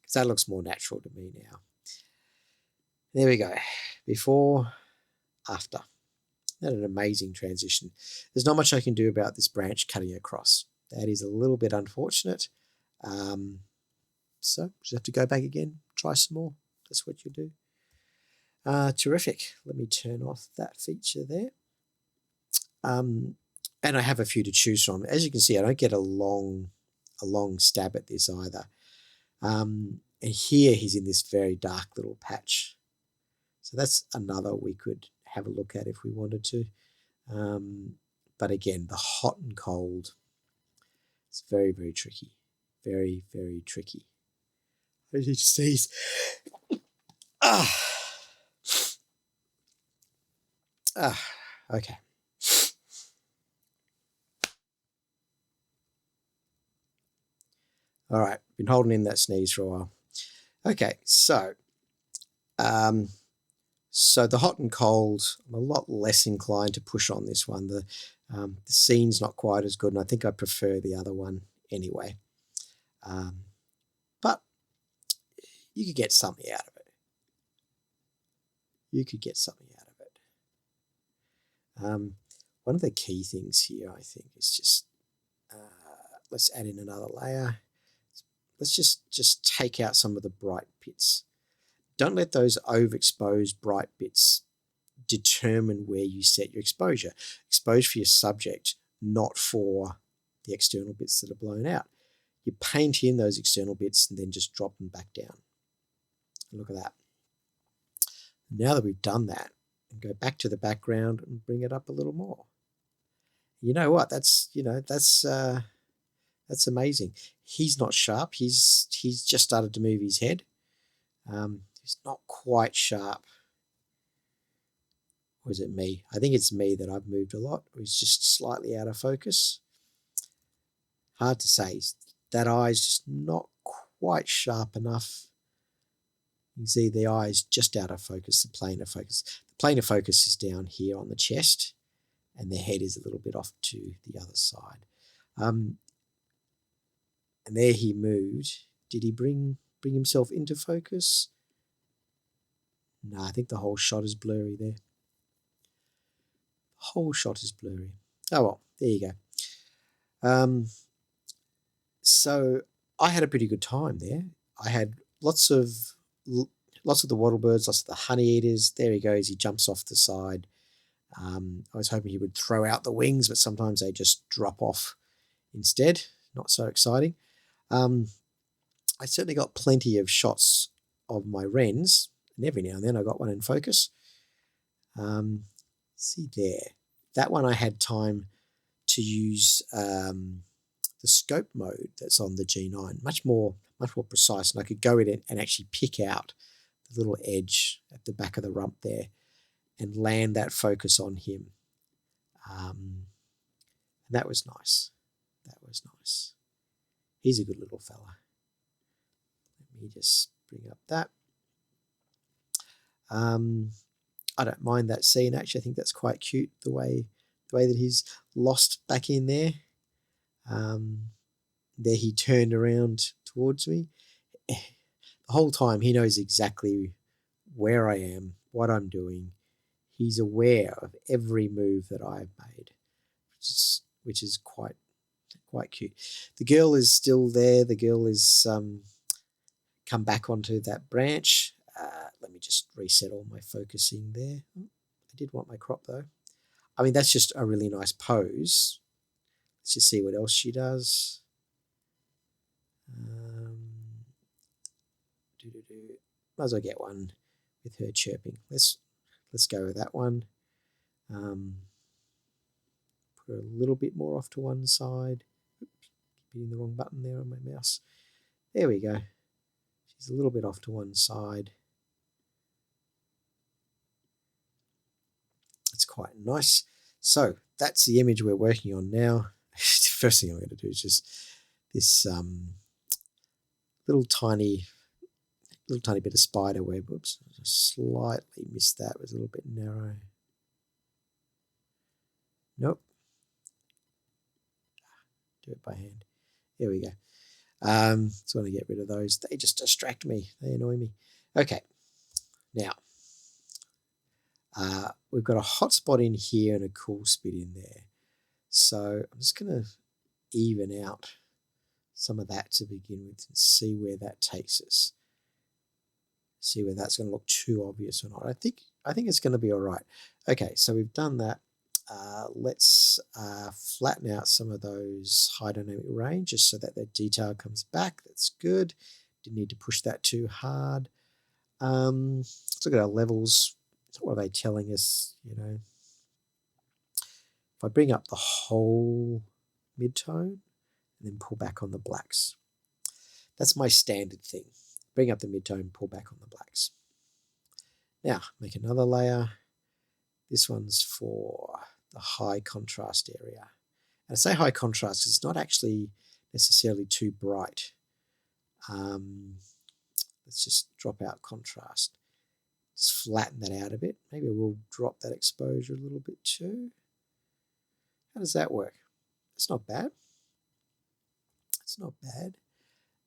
because that looks more natural to me now. There we go. Before, after. That's an amazing transition. There's not much I can do about this branch cutting across. That is a little bit unfortunate. So just have to go back again, try some more. That's what you do. Terrific. Let me turn off that feature there. And I have a few to choose from. As you can see, I don't get a long stab at this either. And here he's in this very dark little patch. So that's another we could have a look at if we wanted to. But again, the hot and cold, it's very, very tricky. Very, very tricky. As you see, okay. All right, been holding in that sneeze for a while. Okay, so So the hot and cold, I'm a lot less inclined to push on this one. The scene's not quite as good, and I think I prefer the other one anyway. But you could get something out of it. One of the key things here, I think, is just let's add in another layer. Let's just take out some of the bright bits. Don't let those overexposed bright bits determine where you set your exposure. Expose for your subject, not for the external bits that are blown out. You paint in those external bits and then just drop them back down. And look at that. Now that we've done that, and go back to the background and bring it up a little more. You know what? That's amazing. He's not sharp. He's just started to move his head. He's not quite sharp. Or is it me? I think it's me that I've moved a lot. Or he's just slightly out of focus. Hard to say. That eye's just not quite sharp enough. You can see the eye is just out of focus, the plane of focus. The plane of focus is down here on the chest, and the head is a little bit off to the other side. And there he moved. Did he bring himself into focus? No, I think the whole shot is blurry there. The whole shot is blurry. Oh well, there you go. So I had a pretty good time there. I had lots of the wattle birds, lots of the honey eaters. There he goes. He jumps off the side. I was hoping he would throw out the wings, but sometimes they just drop off instead. Not so exciting. I certainly got plenty of shots of my wrens, and every now and then I got one in focus. See there. That one I had time to use the scope mode that's on the G9, much more precise, and I could go in and actually pick out the little edge at the back of the rump there and land that focus on him. And that was nice. He's a good little fella. Let me just bring up that. I don't mind that scene, actually. I think that's quite cute, the way that he's lost back in there. There he turned around towards me. The whole time he knows exactly where I am, what I'm doing. He's aware of every move that I've made, which is quite cute. The girl is still there. The girl is come back onto that branch. Let me just reset all my focusing there. I did want my crop though. I mean, that's just a really nice pose. Let's just see what else she does. Might as well get one with her chirping. Let's go with that one. Put her a little bit more off to one side. Oops, hitting the wrong button there on my mouse. There we go. She's a little bit off to one side. It's quite nice. So that's the image we're working on now. The first thing I'm going to do is just this little tiny bit of spider web. Oops, I just slightly missed that. It was a little bit narrow. Nope. Do it by hand. There we go. So I want to get rid of those. They just distract me. They annoy me. Okay. Now, we've got a hot spot in here and a cool spot in there. So I'm just going to even out some of that to begin with and see where that takes us. See whether that's going to look too obvious or not. I think it's going to be all right. Okay, so we've done that. Let's flatten out some of those high dynamic range just so that the detail comes back. That's good. Didn't need to push that too hard. Let's look at our levels. What are they telling us? If I bring up the whole mid-tone and then pull back on the blacks. That's my standard thing. Bring up the mid-tone, pull back on the blacks. Now, make another layer. This one's for the high contrast area. And I say high contrast because it's not actually necessarily too bright. Let's just drop out contrast. Just flatten that out a bit. Maybe we'll drop that exposure a little bit too. How does that work? It's not bad. It's not bad.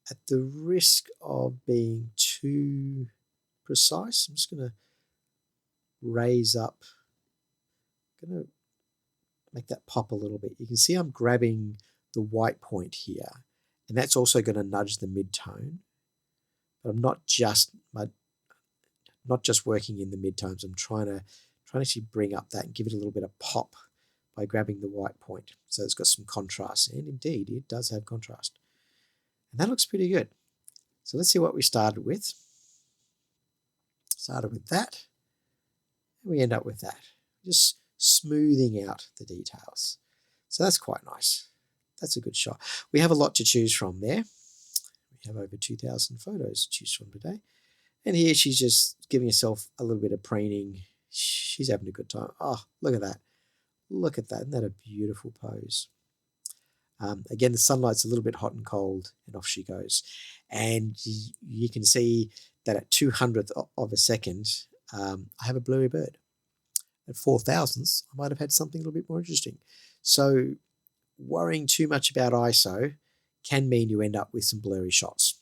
At the risk of being too precise, I'm just going to raise up. I'm going to make that pop a little bit. You can see I'm grabbing the white point here, and that's also going to nudge the mid-tone. But I'm not just working in the mid-tones. I'm trying to actually bring up that and give it a little bit of pop by grabbing the white point. So it's got some contrast, and indeed it does have contrast. And that looks pretty good. So let's see what we started with. Started with that, and we end up with that. Just smoothing out the details. So that's quite nice. That's a good shot. We have a lot to choose from there. We have over 2,000 photos to choose from today. And here she's just giving herself a little bit of preening. She's having a good time. Oh, look at that. Look at that. Isn't that a beautiful pose? Again, the sunlight's a little bit hot and cold, and off she goes. And you can see that at 200th of a second, I have a blurry bird. At 4,000ths, I might have had something a little bit more interesting. So worrying too much about ISO can mean you end up with some blurry shots.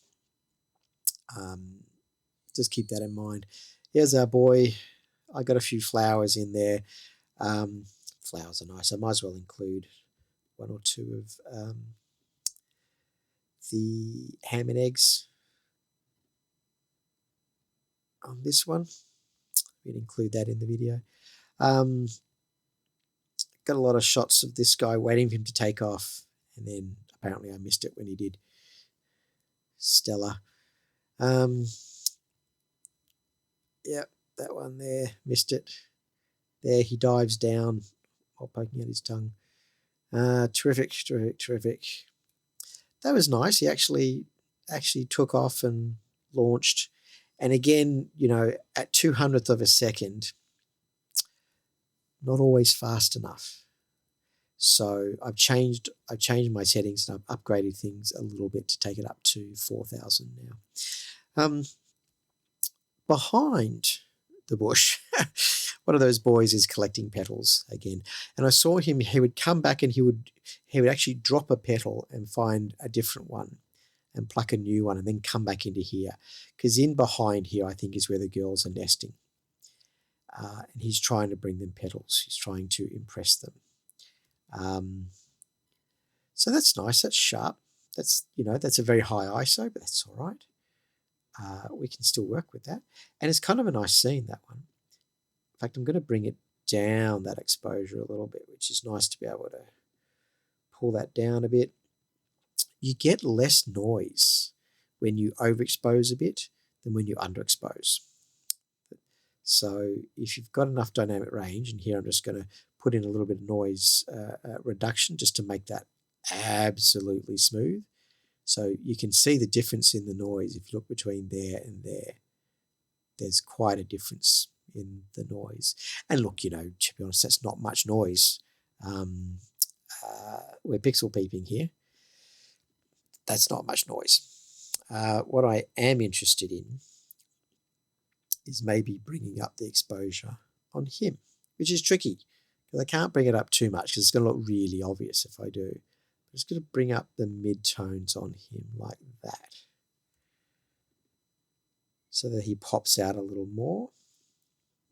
Just keep that in mind. Here's our boy. I got a few flowers in there. Flowers are nice. I might as well include one or two of the ham and eggs on this one. We'd include that in the video. Got a lot of shots of this guy waiting for him to take off, and then apparently I missed it when he did. Stellar. Yep, that one there, missed it. There, he dives down while poking out his tongue. Terrific. That was nice. He actually took off and launched. And again, at 200th of a second, not always fast enough. So I've changed my settings, and I've upgraded things a little bit to take it up to 4,000 now. Behind the bush, one of those boys is collecting petals again. And I saw him, he would come back and he would actually drop a petal and find a different one and pluck a new one and then come back into here. Because in behind here, I think, is where the girls are nesting. And he's trying to bring them petals. He's trying to impress them. So that's nice. That's sharp. That's a very high ISO, but that's all right. We can still work with that. And it's kind of a nice scene, that one. In fact, I'm going to bring it down, that exposure, a little bit, which is nice to be able to pull that down a bit. You get less noise when you overexpose a bit than when you underexpose. So if you've got enough dynamic range, and here I'm just going to put in a little bit of noise reduction just to make that absolutely smooth. So you can see the difference in the noise. If you look between there and there, there's quite a difference in the noise. And look, to be honest, that's not much noise. We're pixel peeping here. That's not much noise. What I am interested in is maybe bringing up the exposure on him, which is tricky because I can't bring it up too much because it's going to look really obvious if I do. I'm just going to bring up the mid-tones on him like that so that he pops out a little more.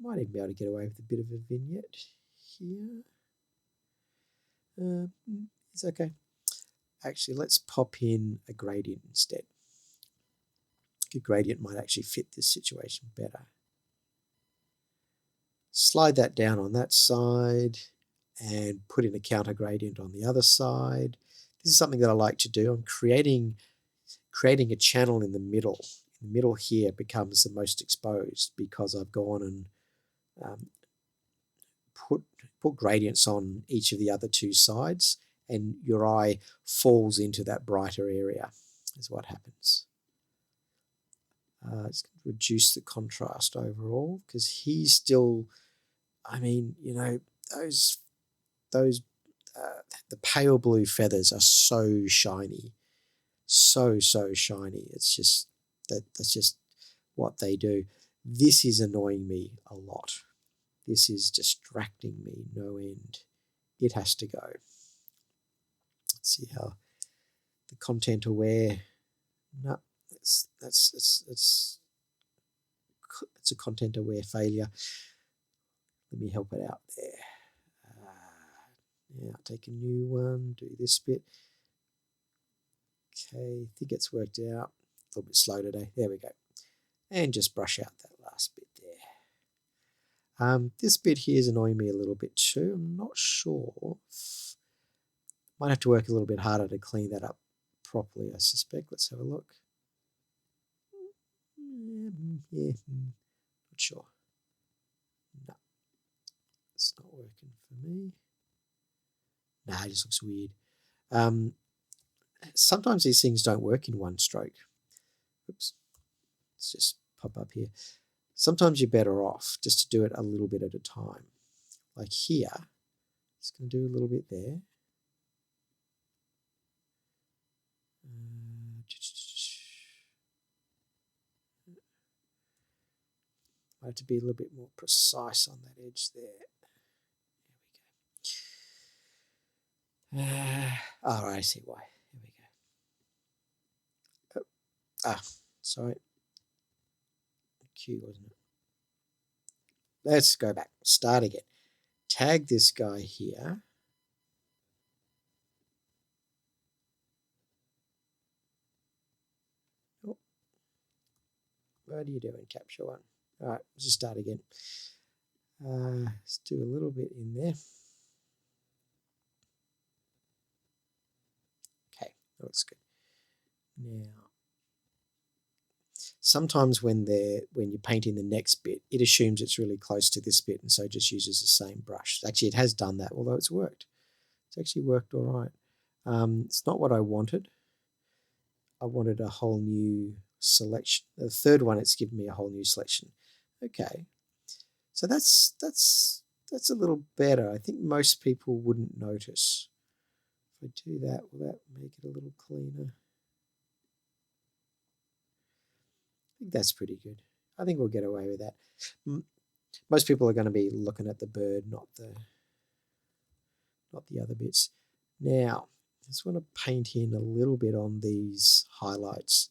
Might even be able to get away with a bit of a vignette here. It's okay. Actually, let's pop in a gradient instead. A gradient might actually fit this situation better. Slide that down on that side and put in a counter gradient on the other side. This is something that I like to do. I'm creating a channel in the middle. The middle here becomes the most exposed because I've gone and put gradients on each of the other two sides, and your eye falls into that brighter area is what happens. It's going to reduce the contrast overall because he's still, those the pale blue feathers are so shiny, so shiny. It's just that's just what they do. This is annoying me a lot. This is distracting me no end. It has to go. Let's see how the content aware. No, it's a content aware failure. Let me help it out there. Yeah, take a new one, do this bit. Okay, I think it's worked out. A little bit slow today. There we go. And just brush out that last bit there. This bit here is annoying me a little bit too. I'm not sure. Might have to work a little bit harder to clean that up properly, I suspect. Let's have a look. Yeah, not sure. No, it's not working for me. Nah, it just looks weird. Sometimes these things don't work in one stroke. Oops. Let's just pop up here. Sometimes you're better off just to do it a little bit at a time. Like here, just going to do a little bit there. I have to be a little bit more precise on that edge there. There we go. All right, I see why. Here we go. Sorry. Q, wasn't it? Let's go back. Start again. Tag this guy here. Oh. What are you doing, Capture One? All right, let's just start again. Let's do a little bit in there. Okay, that looks good. Now, sometimes when you're painting the next bit, it assumes it's really close to this bit and so just uses the same brush. Actually, it has done that, although it's worked. It's actually worked all right. It's not what I wanted. I wanted a whole new selection. The third one, it's given me a whole new selection. Okay, so that's a little better. I think most people wouldn't notice. If I do that, will that make it a little cleaner? I think that's pretty good. I think we'll get away with that. Most people are going to be looking at the bird, not the other bits. Now, I just want to paint in a little bit on these highlights.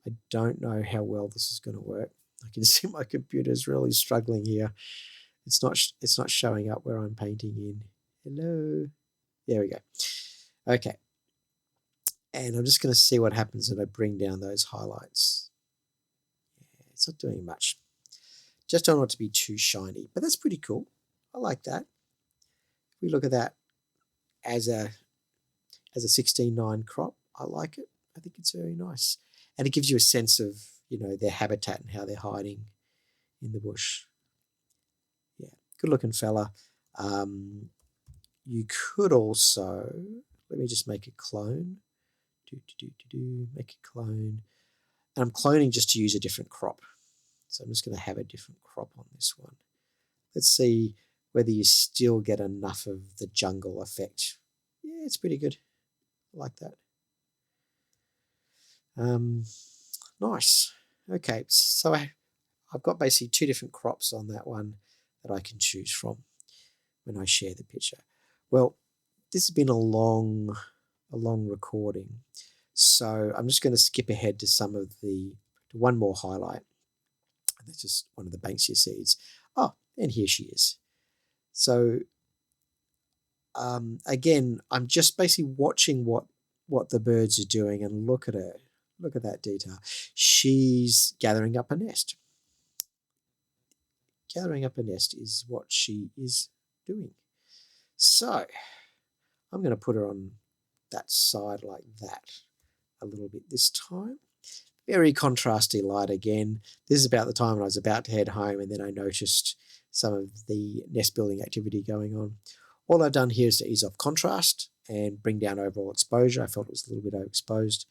I don't know how well this is going to work. I can see my computer is really struggling here. It's not showing up where I'm painting in. Hello. There we go. Okay. And I'm just going to see what happens if I bring down those highlights. Yeah, it's not doing much. Just don't want it to be too shiny, but that's pretty cool. I like that. If we look at that as a 16:9 crop, I like it. I think it's very nice. And it gives you a sense of, their habitat and how they're hiding in the bush. Yeah, good looking fella. You could also, let me just make a clone. Make a clone. And I'm cloning just to use a different crop. So I'm just going to have a different crop on this one. Let's see whether you still get enough of the jungle effect. Yeah, it's pretty good. I like that. Nice. Okay, so I've got basically two different crops on that one that I can choose from when I share the picture. Well, this has been a long recording, so I'm just going to skip ahead to one more highlight. And that's just one of the Banksia seeds. Oh, and here she is. So again, I'm just basically watching what the birds are doing, and look at her. Look at that detail. She's gathering up a nest. Gathering up a nest is what she is doing. So I'm going to put her on that side like that a little bit this time. Very contrasty light again. This is about the time when I was about to head home, and then I noticed some of the nest building activity going on. All I've done here is to ease off contrast and bring down overall exposure. I felt it was a little bit overexposed.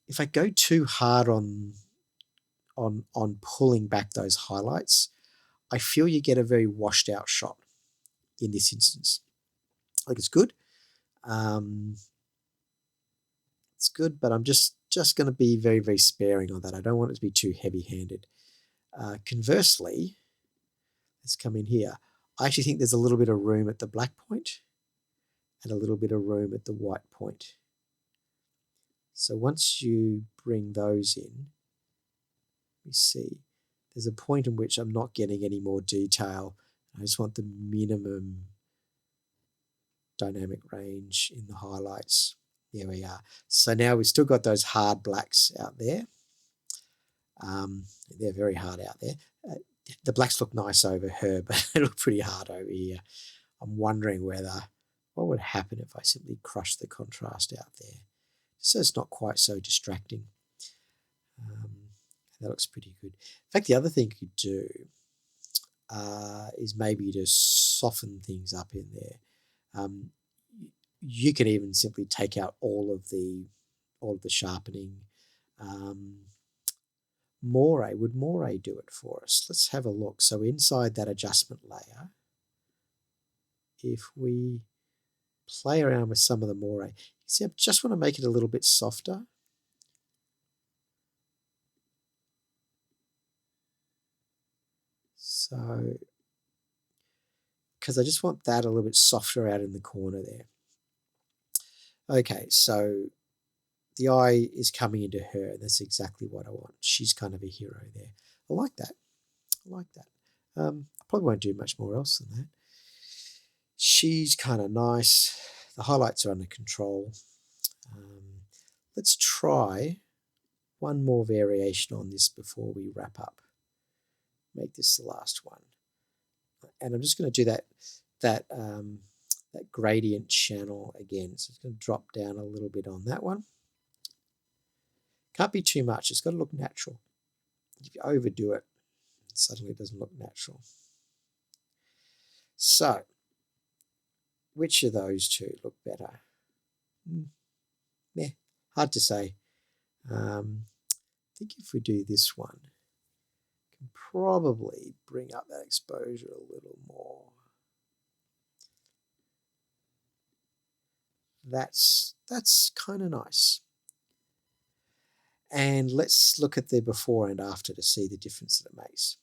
If I go too hard on pulling back those highlights, I feel you get a very washed out shot in this instance. Like, it's good. It's good, but I'm just going to be very, very sparing on that. I don't want it to be too heavy-handed. Conversely, let's come in here. I actually think there's a little bit of room at the black point and a little bit of room at the white point. So once you bring those in, we see there's a point in which I'm not getting any more detail. I just want the minimum dynamic range in the highlights. There we are. So now we've still got those hard blacks out there. They're very hard out there. The blacks look nice over her, but they look pretty hard over here. I'm wondering what would happen if I simply crushed the contrast out there, so it's not quite so distracting. That looks pretty good. In fact, the other thing you could do is maybe to soften things up in there. You can even simply take out all of the sharpening. Would Moray do it for us? Let's have a look. So inside that adjustment layer, if we play around with some of the Moray, you see, I just want to make it a little bit softer. So, because I just want that a little bit softer out in the corner there. Okay, so the eye is coming into her. That's exactly what I want. She's kind of a hero there. I like that. I probably won't do much more else than that. She's kind of nice. The highlights are under control. Let's try one more variation on this before we wrap up. Make this the last one. And I'm just going to do that gradient channel again. So it's going to drop down a little bit on that one. Can't be too much. It's got to look natural. If you overdo it, suddenly it doesn't look natural. So, which of those two look better? Hard to say. I think if we do this one, we can probably bring up that exposure a little more. That's kind of nice. And let's look at the before and after to see the difference that it makes.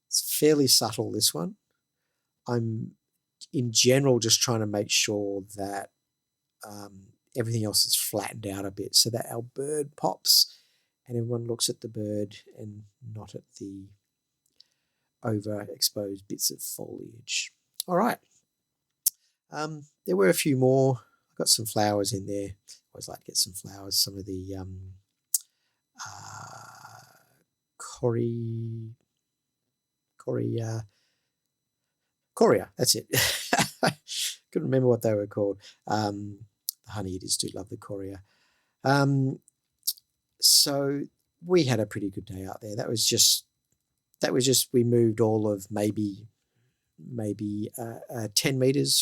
It's fairly subtle, this one. I'm, in general, just trying to make sure that everything else is flattened out a bit so that our bird pops and everyone looks at the bird and not at the overexposed bits of foliage. All right. There were a few more. I got some flowers in there. Always like to get some flowers. Some of the Coria, that's it. Couldn't remember what they were called. The honey eaters do love the Coria. So we had a pretty good day out there. That was just we moved all of maybe 10 meters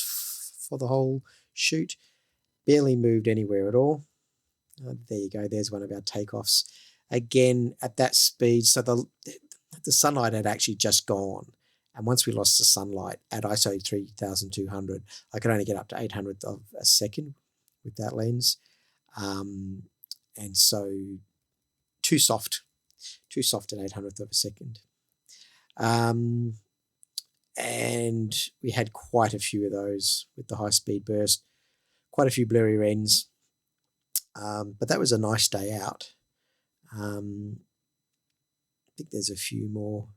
for the whole shoot. Barely moved anywhere at all. There you go. There's one of our takeoffs. Again, at that speed, so the sunlight had actually just gone. And once we lost the sunlight at ISO 3200, I could only get up to 800th of a second with that lens. And so too soft at 800th of a second. And we had quite a few of those with the high-speed burst, quite a few blurry wrens. But that was a nice day out. I think there's a few more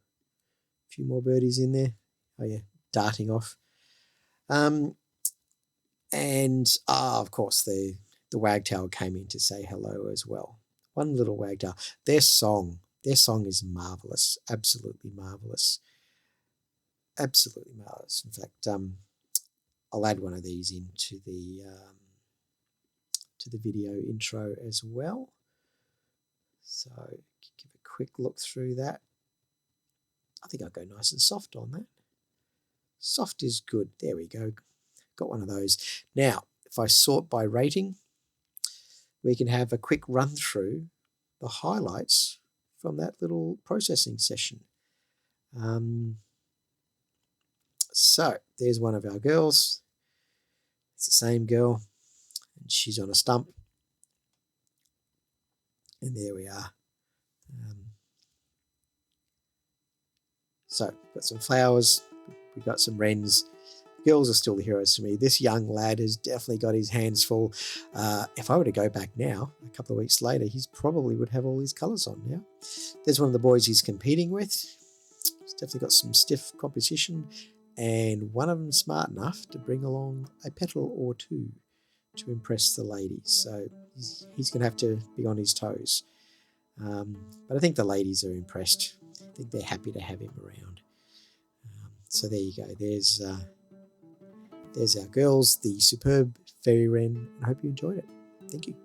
birdies in there. Oh yeah, darting off. And of course the wagtail came in to say hello as well. One little wagtail. Their song is marvelous. Absolutely marvelous. Absolutely marvelous. In fact, I'll add one of these into the video intro as well. So give a quick look through that. I think I'll go nice and soft on that. Soft is good. There we go. Got one of those. Now, if I sort by rating, we can have a quick run through the highlights from that little processing session. So there's one of our girls. It's the same girl, and she's on a stump. And there we are. So got some flowers, we got some wrens. Girls are still the heroes to me. This young lad has definitely got his hands full. If I were to go back now, a couple of weeks later, he probably would have all his colours on now. There's one of the boys he's competing with. He's definitely got some stiff competition, and one of them smart enough to bring along a petal or two to impress the ladies. So he's going to have to be on his toes. But I think the ladies are impressed. I think they're happy to have him around. So there you go. There's our girls, the superb fairy wren. I hope you enjoyed it. Thank you.